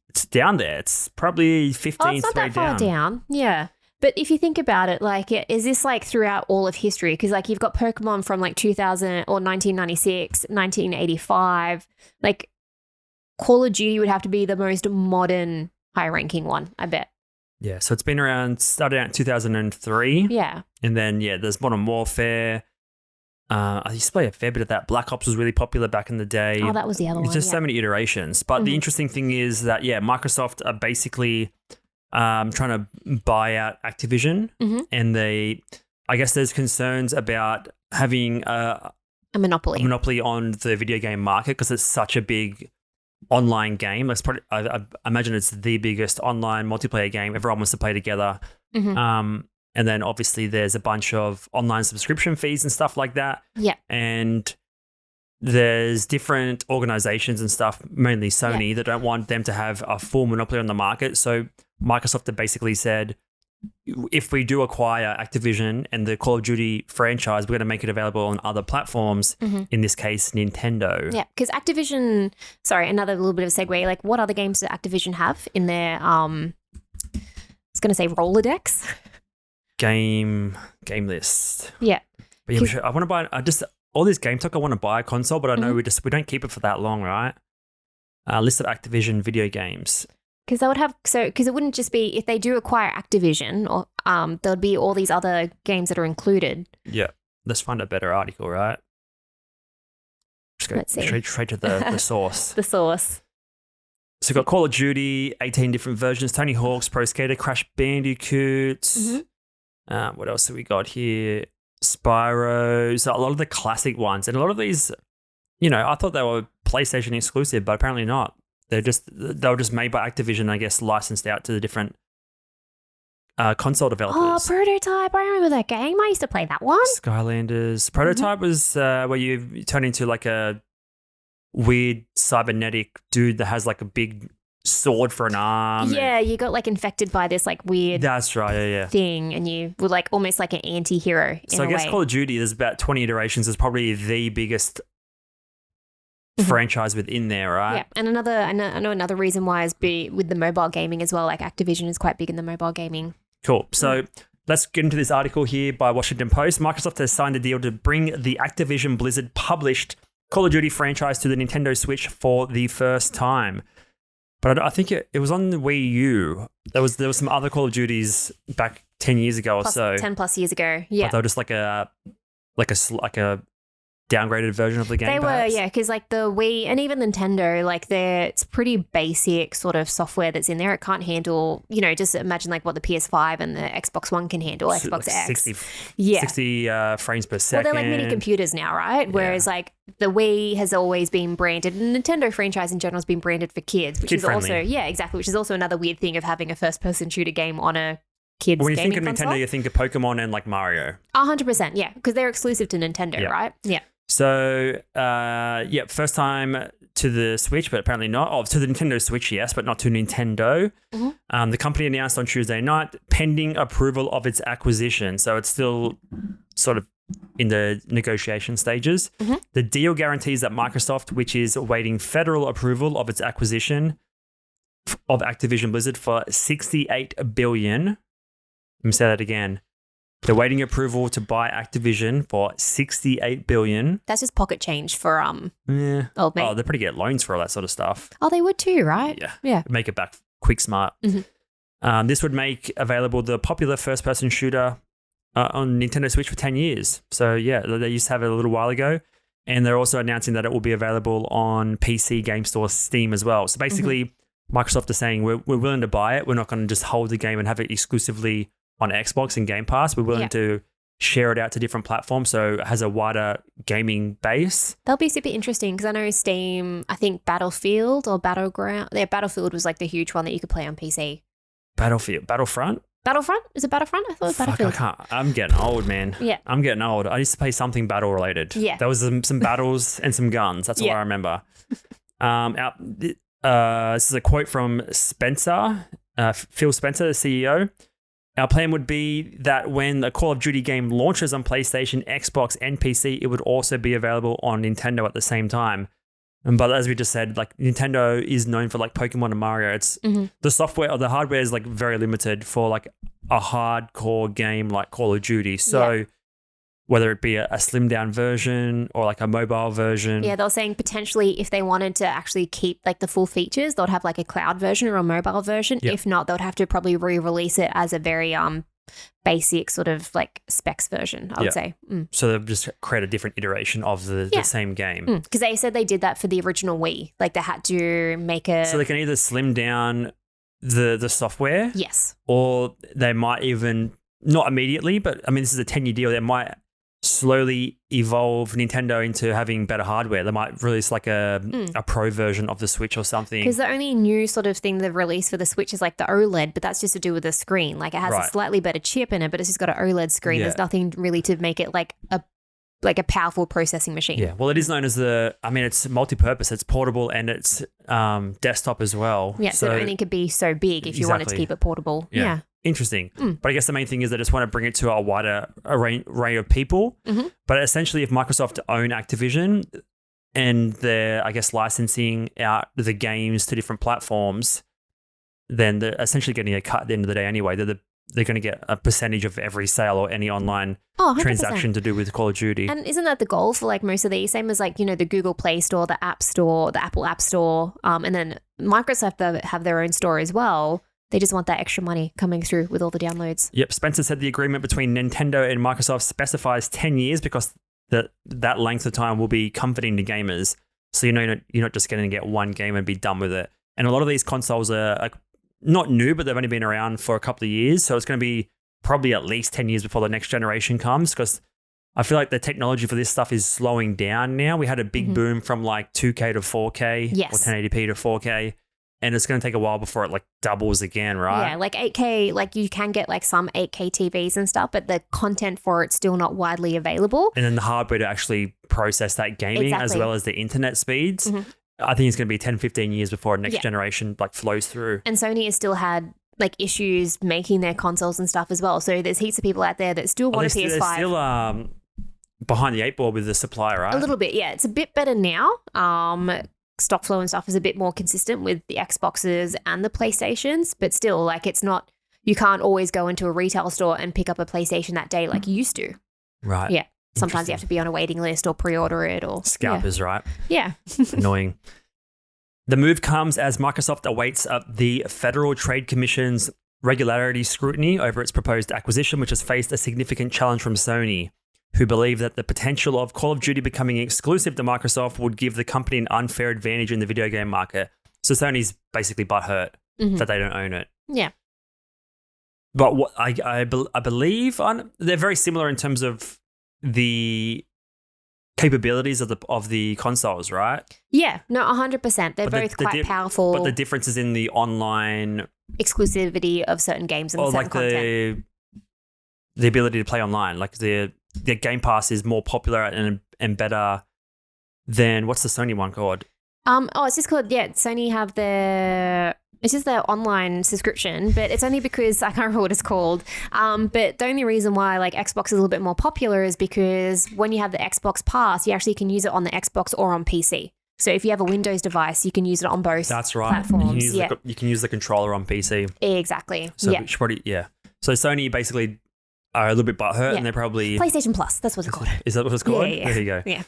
It's down there. It's probably 15th
Oh, it's not that far down. Yeah. But if you think about it, like, is this like throughout all of history? Because like you've got Pokemon from like 2000 or 1996, 1985. Like Call of Duty would have to be the most modern, high-ranking one, I bet.
Yeah, so it's been around, started out in 2003.
Yeah.
And then, there's Modern Warfare. I used to play a fair bit of that. Black Ops was really popular back in the day.
Oh, that was the other one.
It's just so many iterations. But the interesting thing is that, Microsoft are basically trying to buy out Activision. And I guess there's concerns about having a monopoly on the video game market because it's such a big online game. It's probably, I imagine it's the biggest online multiplayer game. Everyone wants to play together. And then obviously there's a bunch of online subscription fees and stuff like that.
Yeah.
And there's different organizations and stuff, mainly Sony, that don't want them to have a full monopoly on the market. So Microsoft have basically said, if we do acquire Activision and the Call of Duty franchise, we're going to make it available on other platforms, in this case, Nintendo.
Yeah, because Activision, another little bit of a segue, like what other games does Activision have in their, I was going to say Rolodex?
Game list.
Yeah.
But yeah, I want to buy, all this game talk, I want to buy a console, but I know we don't keep it for that long, right? List of Activision video games.
Because they would have, because it wouldn't just be, if they do acquire Activision, or there would be all these other games that are included.
Yeah. Let's find a better article, right? Just go
Let's see.
straight to the source.
The source.
So we've got Call of Duty, 18 different versions, Tony Hawk's Pro Skater, Crash Bandicoot. What else have we got here? Spyro. So a lot of the classic ones. And a lot of these, I thought they were PlayStation exclusive, but apparently not. They were just made by Activision, I guess, licensed out to the different console developers.
Oh, Prototype. I remember that game. I used to play that one.
Skylanders. Prototype was where you turn into like a weird cybernetic dude that has like a big sword for an arm.
Yeah, you got like infected by this like weird
That's right, yeah.
thing, and you were like almost like an anti-hero in
So I
a
guess
way.
Call of Duty, there's about 20 iterations. It's probably the biggest franchise within there, right?
Yeah, and I know another reason why is with the mobile gaming as well. Like Activision is quite big in the mobile gaming.
Cool. So let's get into this article here by Washington Post. Microsoft has signed a deal to bring the Activision Blizzard published Call of Duty franchise to the Nintendo Switch for the first time. But I think it was on the Wii U. There was some other Call of Duties back 10 years ago or so.
10 plus years ago. Yeah.
But they were just like a downgraded version of the game.
They
perhaps?
were, yeah, because like the Wii and even Nintendo, like it's pretty basic sort of software that's in there. It can't handle, just imagine like what the PS5 and the Xbox One can handle,
So
Xbox
like
X.
60 frames per
Well,
second.
they're like mini computers now, right? Whereas like the Wii has always been branded, and the Nintendo franchise in general has been branded for kids, which is
Kid-friendly.
also, yeah, exactly, which is also another weird thing of having a first-person shooter game on a kids
When you
gaming
think of
console.
Nintendo, you think of Pokemon and like Mario.
100%, yeah, because they're exclusive to Nintendo, right? Yeah.
So, first time to the Switch, but apparently not. Oh, to the Nintendo Switch, yes, but not to Nintendo. The company announced on Tuesday night, pending approval of its acquisition. So it's still sort of in the negotiation stages. The deal guarantees that Microsoft, which is awaiting federal approval of its acquisition, of Activision Blizzard for $68 billion. Let me say that again. They're waiting approval to buy Activision for $68 billion.
That's just pocket change for old mate.
Oh, they probably get loans for all that sort of stuff.
Oh, they would too, right? Yeah.
Make it back quick smart. This would make available the popular first-person shooter on Nintendo Switch for 10 years. So, yeah, they used to have it a little while ago. And they're also announcing that it will be available on PC, Game Store, Steam as well. So, basically, Microsoft is saying we're willing to buy it. We're not going to just hold the game and have it exclusively on Xbox and Game Pass. We're willing to share it out to different platforms so it has a wider gaming base.
That'll be super interesting because I know Steam, I think Battlefield or Battleground. Yeah, Battlefield was like the huge one that you could play on PC.
Battlefront?
Battlefront? Is it Battlefront? I thought it was Battlefield.
I can't. I'm getting old, man.
Yeah.
I'm getting old. I used to play something battle related.
Yeah.
There was some battles and some guns. That's all I remember. This is a quote from Spencer, Phil Spencer, the CEO. Our plan would be that when the Call of Duty game launches on PlayStation, Xbox, and PC, it would also be available on Nintendo at the same time. But as we just said, like Nintendo is known for like Pokemon and Mario. It's the software or the hardware is like very limited for like a hardcore game like Call of Duty. So whether it be a slimmed down version or like a mobile version.
Yeah, they were saying potentially if they wanted to actually keep like the full features, they'd have like a cloud version or a mobile version. If not, they'd have to probably re-release it as a very basic sort of like specs version, I would say.
So they've just create a different iteration of the same game.
Because they said they did that for the original Wii. Like they had to make a...
So they can either slim down the software.
Yes.
Or they might even, not immediately, but I mean, this is a 10-year deal. They might slowly evolve Nintendo into having better hardware. They might release like a pro version of the Switch or something.
Because the only new sort of thing they've released for the Switch is like the OLED, but that's just to do with the screen. Like it has a slightly better chip in it, but it's just got an OLED screen. There's nothing really to make it like a powerful processing machine.
Yeah, well, it is known as it's multi-purpose. It's portable and it's desktop as well.
Yeah, so it only could be so big if you wanted to keep it portable. Yeah.
Interesting. But I guess the main thing is they just want to bring it to a wider array of people. But essentially, if Microsoft own Activision and they're, I guess, licensing out the games to different platforms, then they're essentially getting a cut at the end of the day anyway. They're going to get a percentage of every sale or any online transaction to do with Call of Duty.
And isn't that the goal for like most of these? Same as like, you know, the Google Play Store, the App Store, the Apple App Store, and then Microsoft have their own store as well. They just want that extra money coming through with all the downloads.
Yep. Spencer said the agreement between Nintendo and Microsoft specifies 10 years because that length of time will be comforting to gamers. So, you know, you're not just going to get one game and be done with it. And a lot of these consoles are not new, but they've only been around for a couple of years. So it's going to be probably at least 10 years before the next generation comes because I feel like the technology for this stuff is slowing down now. We had a big boom from like 2K to 4K or 1080p to 4K. And it's going to take a while before it like doubles again, right?
Yeah, like 8K, like you can get like some 8K TVs and stuff, but the content for it's still not widely available.
And then the hardware to actually process that gaming as well as the internet speeds. I think it's going to be 10, 15 years before next generation like flows through.
And Sony has still had like issues making their consoles and stuff as well. So there's heaps of people out there that still want a PS5.
They're still behind the eight ball with the supply, right?
A little bit, yeah. It's a bit better now. Stock flow and stuff is a bit more consistent with the Xboxes and the PlayStations, but still, like it's not, you can't always go into a retail store and pick up a PlayStation that day like you used to.
Right.
Yeah. Sometimes you have to be on a waiting list or pre-order it or...
Scalpers, right?
Yeah.
Annoying. The move comes as Microsoft awaits the Federal Trade Commission's regularity scrutiny over its proposed acquisition, which has faced a significant challenge from Sony, who believe that the potential of Call of Duty becoming exclusive to Microsoft would give the company an unfair advantage in the video game market. So Sony's basically butthurt that they don't own it.
Yeah.
But what I believe they're very similar in terms of the capabilities of the consoles, right?
Yeah, no, 100%. They're both quite powerful.
But the difference is in the online
exclusivity of certain games and certain content.
The ability to play online, like the Game Pass is more popular and better than what's the Sony one called?
It's just called Sony have it's just their online subscription, but it's only because I can't remember what it's called. But the only reason why like Xbox is a little bit more popular is because when you have the Xbox Pass, you actually can use it on the Xbox or on PC. So if you have a Windows device, you can use it on both
That's right.
platforms.
You can use the controller on PC.
Exactly.
So we should probably, So Sony basically are a little bit butthurt and they're probably...
PlayStation Plus, that's what it's called.
Is that what it's called?
Yeah.
There you go.
Yeah.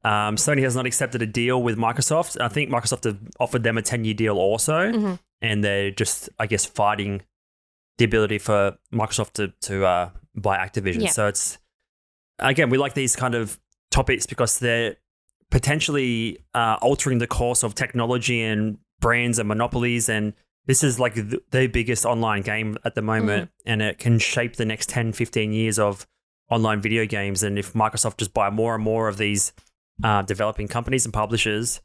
Sony has not accepted a deal with Microsoft. I think Microsoft have offered them a 10-year deal also, and they're just, I guess, fighting the ability for Microsoft to buy Activision.
Yeah.
So it's, again, we like these kind of topics because they're potentially altering the course of technology and brands and monopolies, and this is like the biggest online game at the moment, and it can shape the next 10, 15 years of online video games. And if Microsoft just buy more and more of these developing companies and publishers,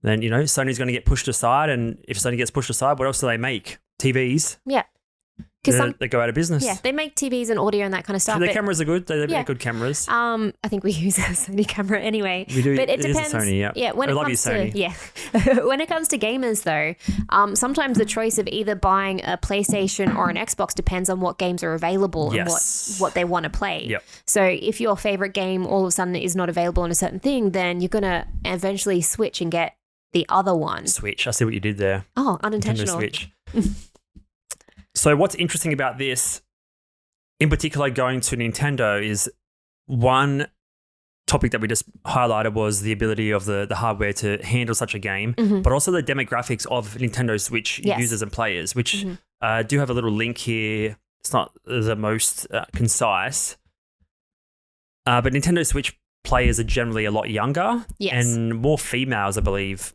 then, Sony's going to get pushed aside. And if Sony gets pushed aside, what else do they make? TVs.
Yeah. Because
they go out of business.
Yeah, they make TVs and audio and that kind of stuff.
So their cameras are good. They're good cameras.
I think we use a Sony camera anyway.
We do.
But it
is
depends.
a Sony,
Yeah, when
I
it
love
comes
you, Sony.
to when it comes to gamers though, sometimes the choice of either buying a PlayStation or an Xbox depends on what games are available and what they want to play.
Yep.
So if your favorite game all of a sudden is not available on a certain thing, then you're gonna eventually switch and get the other one.
Switch. I see what you did there.
Oh, unintentional.
Nintendo Switch. So what's interesting about this, in particular going to Nintendo, is one topic that we just highlighted was the ability of the hardware to handle such a game, but also the demographics of Nintendo Switch users and players, which do have a little link here. It's not the most concise, but Nintendo Switch players are generally a lot younger and more females, I believe,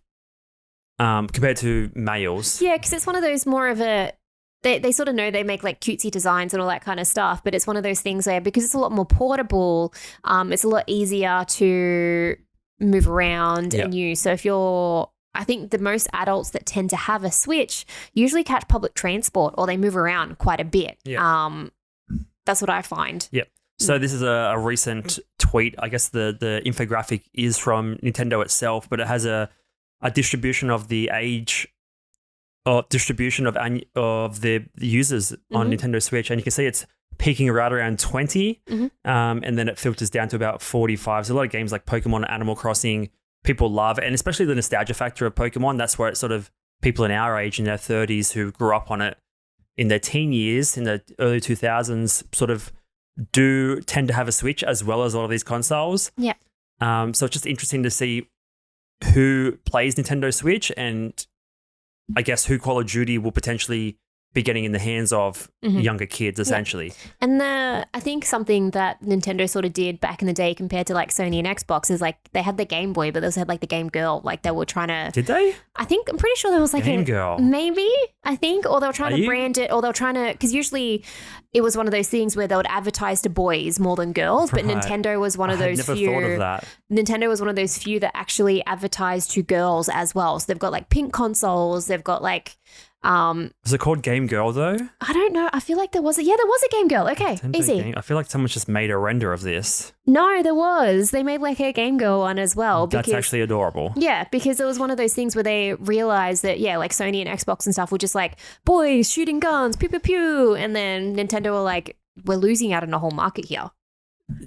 compared to males.
Yeah, because it's one of those more of a... They sort of know they make like cutesy designs and all that kind of stuff, but it's one of those things where because it's a lot more portable, it's a lot easier to move around and use. So if I think the most adults that tend to have a Switch usually catch public transport or they move around quite a bit. Yeah. That's what I find.
Yep. So this is a recent tweet. I guess the infographic is from Nintendo itself, but it has a distribution of the age distribution of the users on Nintendo Switch, and you can see it's peaking right around 20, and then it filters down to about 45. So a lot of games like Pokemon, Animal Crossing, people love, and especially the nostalgia factor of Pokemon. That's where it's sort of people in our age, in their 30s, who grew up on it in their teen years, in the early 2000s, sort of do tend to have a Switch as well as all of these consoles.
Yeah.
So it's just interesting to see who plays Nintendo Switch, and I guess who Call of Duty will potentially be getting in the hands of younger kids, essentially.
Yeah. And I think something that Nintendo sort of did back in the day compared to like Sony and Xbox is like they had the Game Boy, but they also had like the Game Girl. Like they were trying to...
Did they?
I'm pretty sure there was like
Game Girl.
Maybe, I think. Or they were trying to brand it, or they were trying to... Because usually it was one of those things where they would advertise to boys more than girls, but Nintendo was one of those few...
I never thought of that.
Nintendo was one of those few that actually advertised to girls as well. So they've got like pink consoles, they've got like...
Is it called Game Girl though?
I don't know. I feel like there was there was a Game Girl. Okay,
Nintendo
easy.
I feel like someone's just made a render of this.
No, there was. They made like a Game Girl one as well.
That's actually adorable.
Yeah, because it was one of those things where they realized that, like Sony and Xbox and stuff were just like, boys shooting guns, pew, pew, pew. And then Nintendo were like, we're losing out on a whole market here.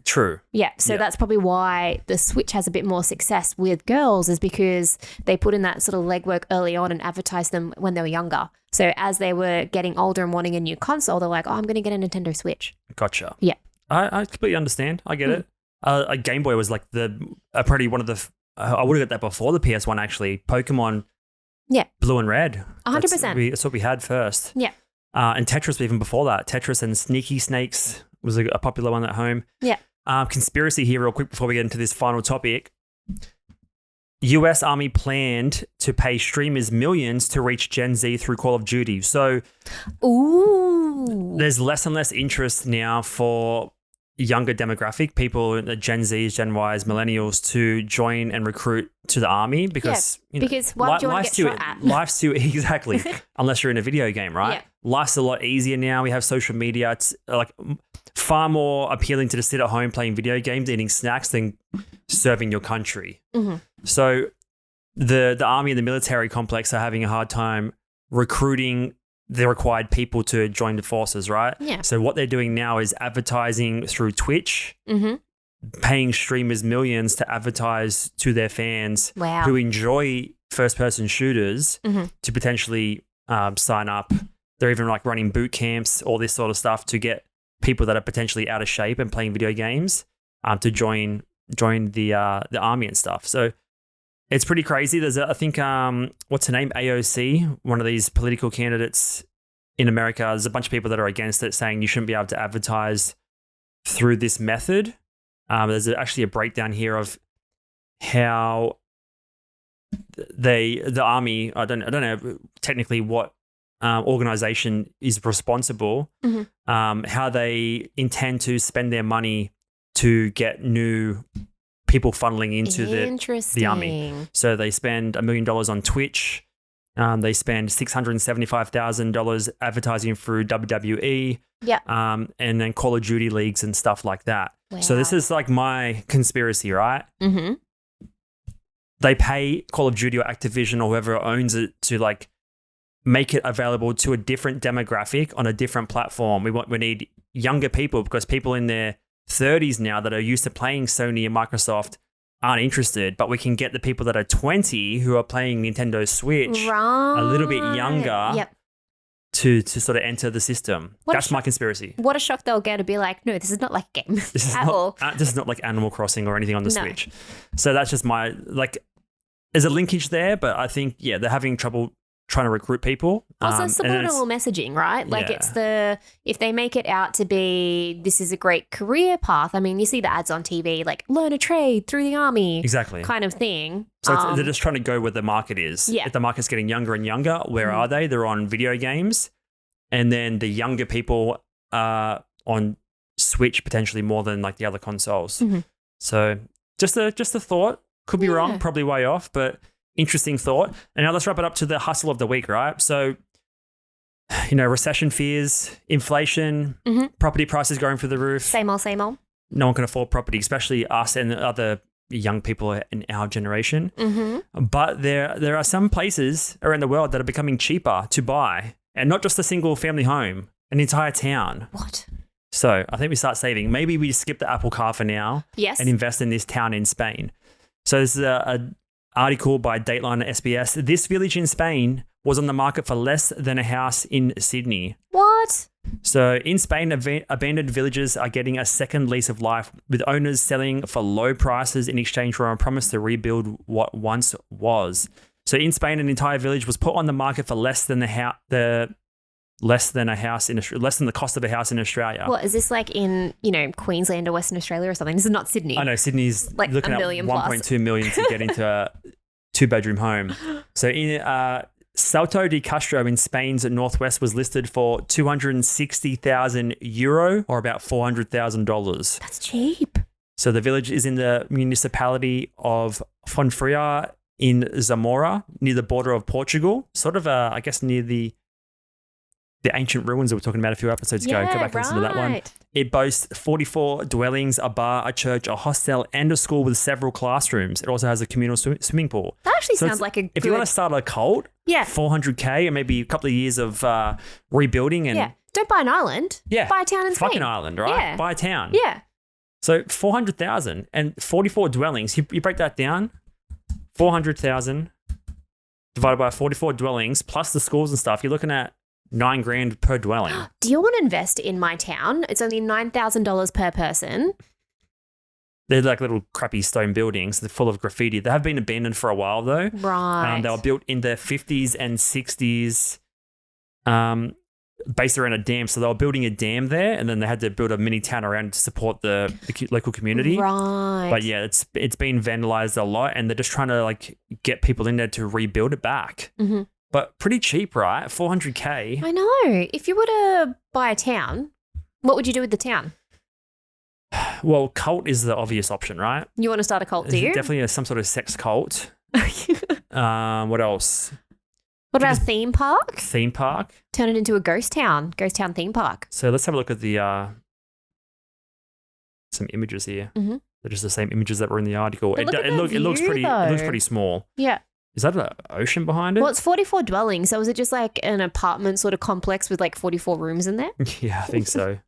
True.
Yeah, so that's probably why the Switch has a bit more success with girls, is because they put in that sort of legwork early on and advertised them when they were younger. So as they were getting older and wanting a new console, they're like, oh, I'm going to get a Nintendo Switch.
Gotcha.
Yeah.
I completely understand. I get it. A Game Boy was like probably one of the... I would have got that before the PS1, actually. Pokemon Blue and Red.
100%.
That's what we had first.
Yeah.
And Tetris even before that. Tetris and Sneaky Snakes was a popular one at home.
Yeah.
Conspiracy here real quick before we get into this final topic. US Army planned to pay streamers millions to reach Gen Z through Call of Duty. So there's less and less interest now for younger demographic, people, Gen Zs, Gen Ys, millennials, to join and recruit to the army because,
because why do you want to get shot at?
Life's too, exactly, unless you're in a video game, right?
Yeah.
Life's a lot easier now. We have social media. It's like far more appealing to just sit at home playing video games, eating snacks than serving your country. So the army and the military complex are having a hard time recruiting the required people to join the forces, right?
Yeah.
So what they're doing now is advertising through Twitch, paying streamers millions to advertise to their fans
Wow.
who enjoy first-person shooters to potentially sign up. They're even like running boot camps, all this sort of stuff to get people that are potentially out of shape and playing video games to join the army and stuff. So it's pretty crazy. There's I think what's her name, AOC, one of these political candidates in America. There's a bunch of people that are against it, saying you shouldn't be able to advertise through this method. There's actually a breakdown here of how the army, I don't know technically what organization is responsible, how they intend to spend their money to get new people funneling into the army. So they spend $1 million on Twitch. They spend $675,000 advertising through WWE.
Yeah.
And then Call of Duty leagues and stuff like that.
Wow.
So this is like my conspiracy, right?
Mm-hmm.
They pay Call of Duty or Activision or whoever owns it to like make it available to a different demographic on a different platform. We need younger people, because people in their 30s now that are used to playing Sony and Microsoft aren't interested, but we can get the people that are 20 who are playing Nintendo Switch a little bit younger to sort of enter the system. That's my conspiracy.
What a shock they'll get to be like, no, this is not like a game
This is
all.
This is not like Animal Crossing or anything on the Switch. So that's just my, like, there's a linkage there, but I think, they're having trouble trying to recruit people.
Also, subliminal messaging, right? Like it's if they make it out to be, this is a great career path. I mean, you see the ads on TV, like learn a trade through the army.
Exactly.
Kind of thing.
So they're just trying to go where the market is.
Yeah.
If the market's getting younger and younger, where are they? They're on video games. And then the younger people are on Switch potentially more than like the other consoles. So just a thought. Could be wrong, probably way off, but interesting thought. And now let's wrap it up to the hustle of the week, right? So, recession fears, inflation, property prices going through the roof.
Same old.
No one can afford property, especially us and other young people in our generation. But there are some places around the world that are becoming cheaper to buy, and not just a single family home, an entire town.
What?
So I think we start saving. Maybe we skip the Apple Car for now and invest in this town in Spain. So this is an article by Dateline and SBS. This village in Spain was on the market for less than a house in Sydney.
What?
So in Spain, abandoned villages are getting a second lease of life, with owners selling for low prices in exchange for a promise to rebuild what once was. So in Spain, an entire village was put on the market for less than the cost of a house in Australia.
What is this like in Queensland or Western Australia or something? This is not Sydney.
I know Sydney's
like
looking at 1.2 million to get into a 2-bedroom home. So in Salto de Castro in Spain's northwest was listed for €260,000 or about $400,000.
That's cheap.
So the village is in the municipality of Fonfria in Zamora, near the border of Portugal, sort of, I guess, near the ancient ruins that we were talking about a few episodes ago. Go back and listen to that one. It boasts 44 dwellings, a bar, a church, a hostel, and a school with several classrooms. It also has a communal swimming pool.
That actually sounds like a good...
If you want to start a cult, $400K and maybe a couple of years of rebuilding. And
don't buy an island.
Yeah.
Buy a town in Spain.
Fucking island, right?
Yeah.
Buy a town.
Yeah.
So 400,000 and 44 dwellings. You break that down, 400,000 divided by 44 dwellings plus the schools and stuff. You're looking at $9,000 per dwelling.
Do you want to invest in my town? It's only $9,000 per person.
They're like little crappy stone buildings. They're full of graffiti. They have been abandoned for a while though.
Right.
They were built in the 50s and 60s, based around a dam. So they were building a dam there, and then they had to build a mini town around to support the local community.
Right.
But yeah, it's been vandalized a lot, and they're just trying to like get people in there to rebuild it back. But pretty cheap, right? $400K.
I know. If you were to buy a town, what would you do with the town?
Well, cult is the obvious option, right?
You want to start a cult, do you?
Definitely some sort of sex cult. What else?
What about a theme park?
Theme park.
Turn it into a ghost town theme park.
So let's have a look at the some images here. They're just the same images that were in the article. It looks pretty small.
Yeah.
Is that an ocean behind it?
Well, it's 44 dwellings. So is it just like an apartment sort of complex with like 44 rooms in there?
Yeah, I think so.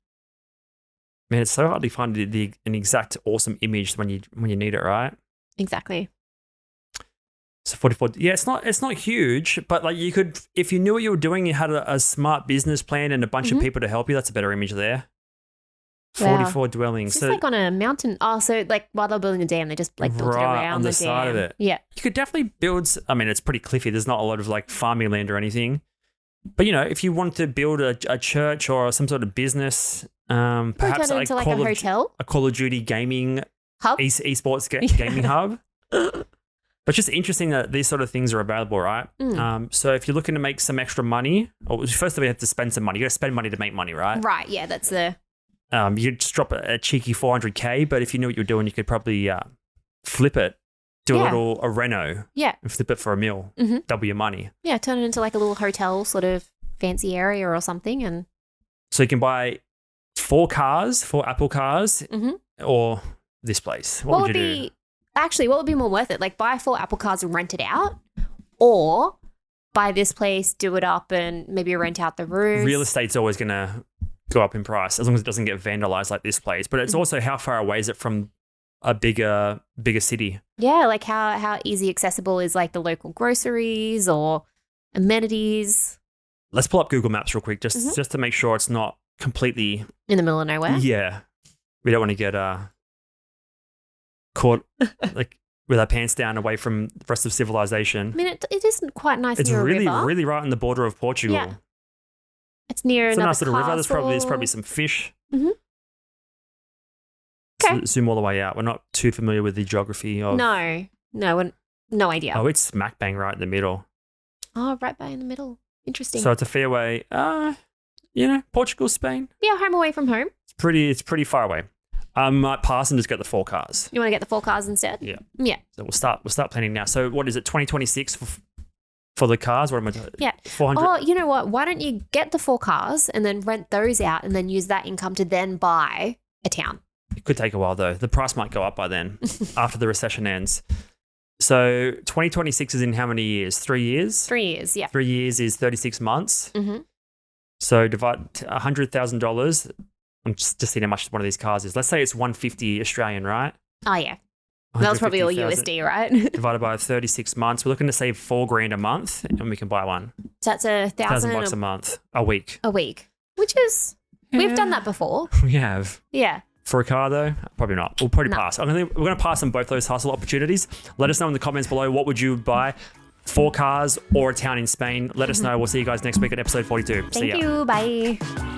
Man, it's so hard to find an exact awesome image when you need it, right?
Exactly.
So 44. Yeah, it's not huge, but like you could, if you knew what you were doing, you had a smart business plan and a bunch of people to help you. That's a better image there. 44
Wow.
dwellings.
It's just like on a mountain. Oh, so like while they're building a dam, they just like built it
Right,
around
on the
dam.
side of it.
Yeah.
You could definitely build. I mean, it's pretty cliffy. There's not a lot of like farming land or anything. But if you want to build a church or some sort of business, perhaps
turn it into like a hotel,
a Call of Duty gaming
hub,
esports gaming hub. But it's just interesting that these sort of things are available, right? So if you're looking to make some extra money, or first of all, you have to spend some money. You got to spend money to make money, right?
Right. Yeah, that's the.
You just drop a cheeky $400K, but if you knew what you're doing, you could probably flip it, do a reno, and flip it for $1 million, double your money.
Yeah, turn it into like a little hotel sort of fancy area or something, and
so you can buy 4 Apple cars, or this place. What would you do?
Actually, what would be more worth it? Like buy 4 Apple cars and rent it out, or buy this place, do it up, and maybe rent out the rooms.
Real estate's always going to go up in price as long as it doesn't get vandalized like this place. But it's also how far away is it from a bigger city?
Yeah, like how easy accessible is like the local groceries or amenities.
Let's pull up Google Maps real quick just to make sure it's not completely
in the middle of nowhere.
Yeah, we don't want to get caught like with our pants down away from the rest of civilization.
I mean, it isn't quite nice.
It's
near
really,
a river.
really right on the border of Portugal.
Yeah. It's near
it's
another
a nice little river.
castle.
There's probably some fish.
Okay.
Zoom all the way out. We're not too familiar with the geography of.
No, no idea.
Oh, it's smack bang right in the middle.
Oh, right by in the middle. Interesting.
So it's a fair way. Portugal, Spain.
Yeah, home away from home.
It's pretty far away. I might pass and just get the 4 cars.
You want to get the 4 cars instead?
Yeah.
Yeah.
So we'll start planning now. So what is it? 2026 for the cars? What am I doing?
Yeah.
400.
Oh, you know what? Why don't you get the 4 cars and then rent those out and then use that income to then buy a town?
It could take a while though. The price might go up by then after the recession ends. So 2026 is in how many years? 3 years?
3 years, yeah.
3 years is 36 months.
Mm-hmm.
So divide $100,000. I'm just seeing how much one of these cars is. Let's say it's 150 Australian, right?
Oh, yeah. That was probably all
150,000
USD, right?
divided by 36 months. We're looking to save $4,000 a month and we can buy one.
So that's
$1,000 a month, a week.
A week, which is, we've done that before.
We have.
Yeah.
For a car though, probably not. We'll probably pass. We're going to pass on both those hustle opportunities. Let us know in the comments below, what would you buy? 4 cars or a town in Spain? Let us know. We'll see you guys next week at episode 42. See ya.
Thank you. Bye.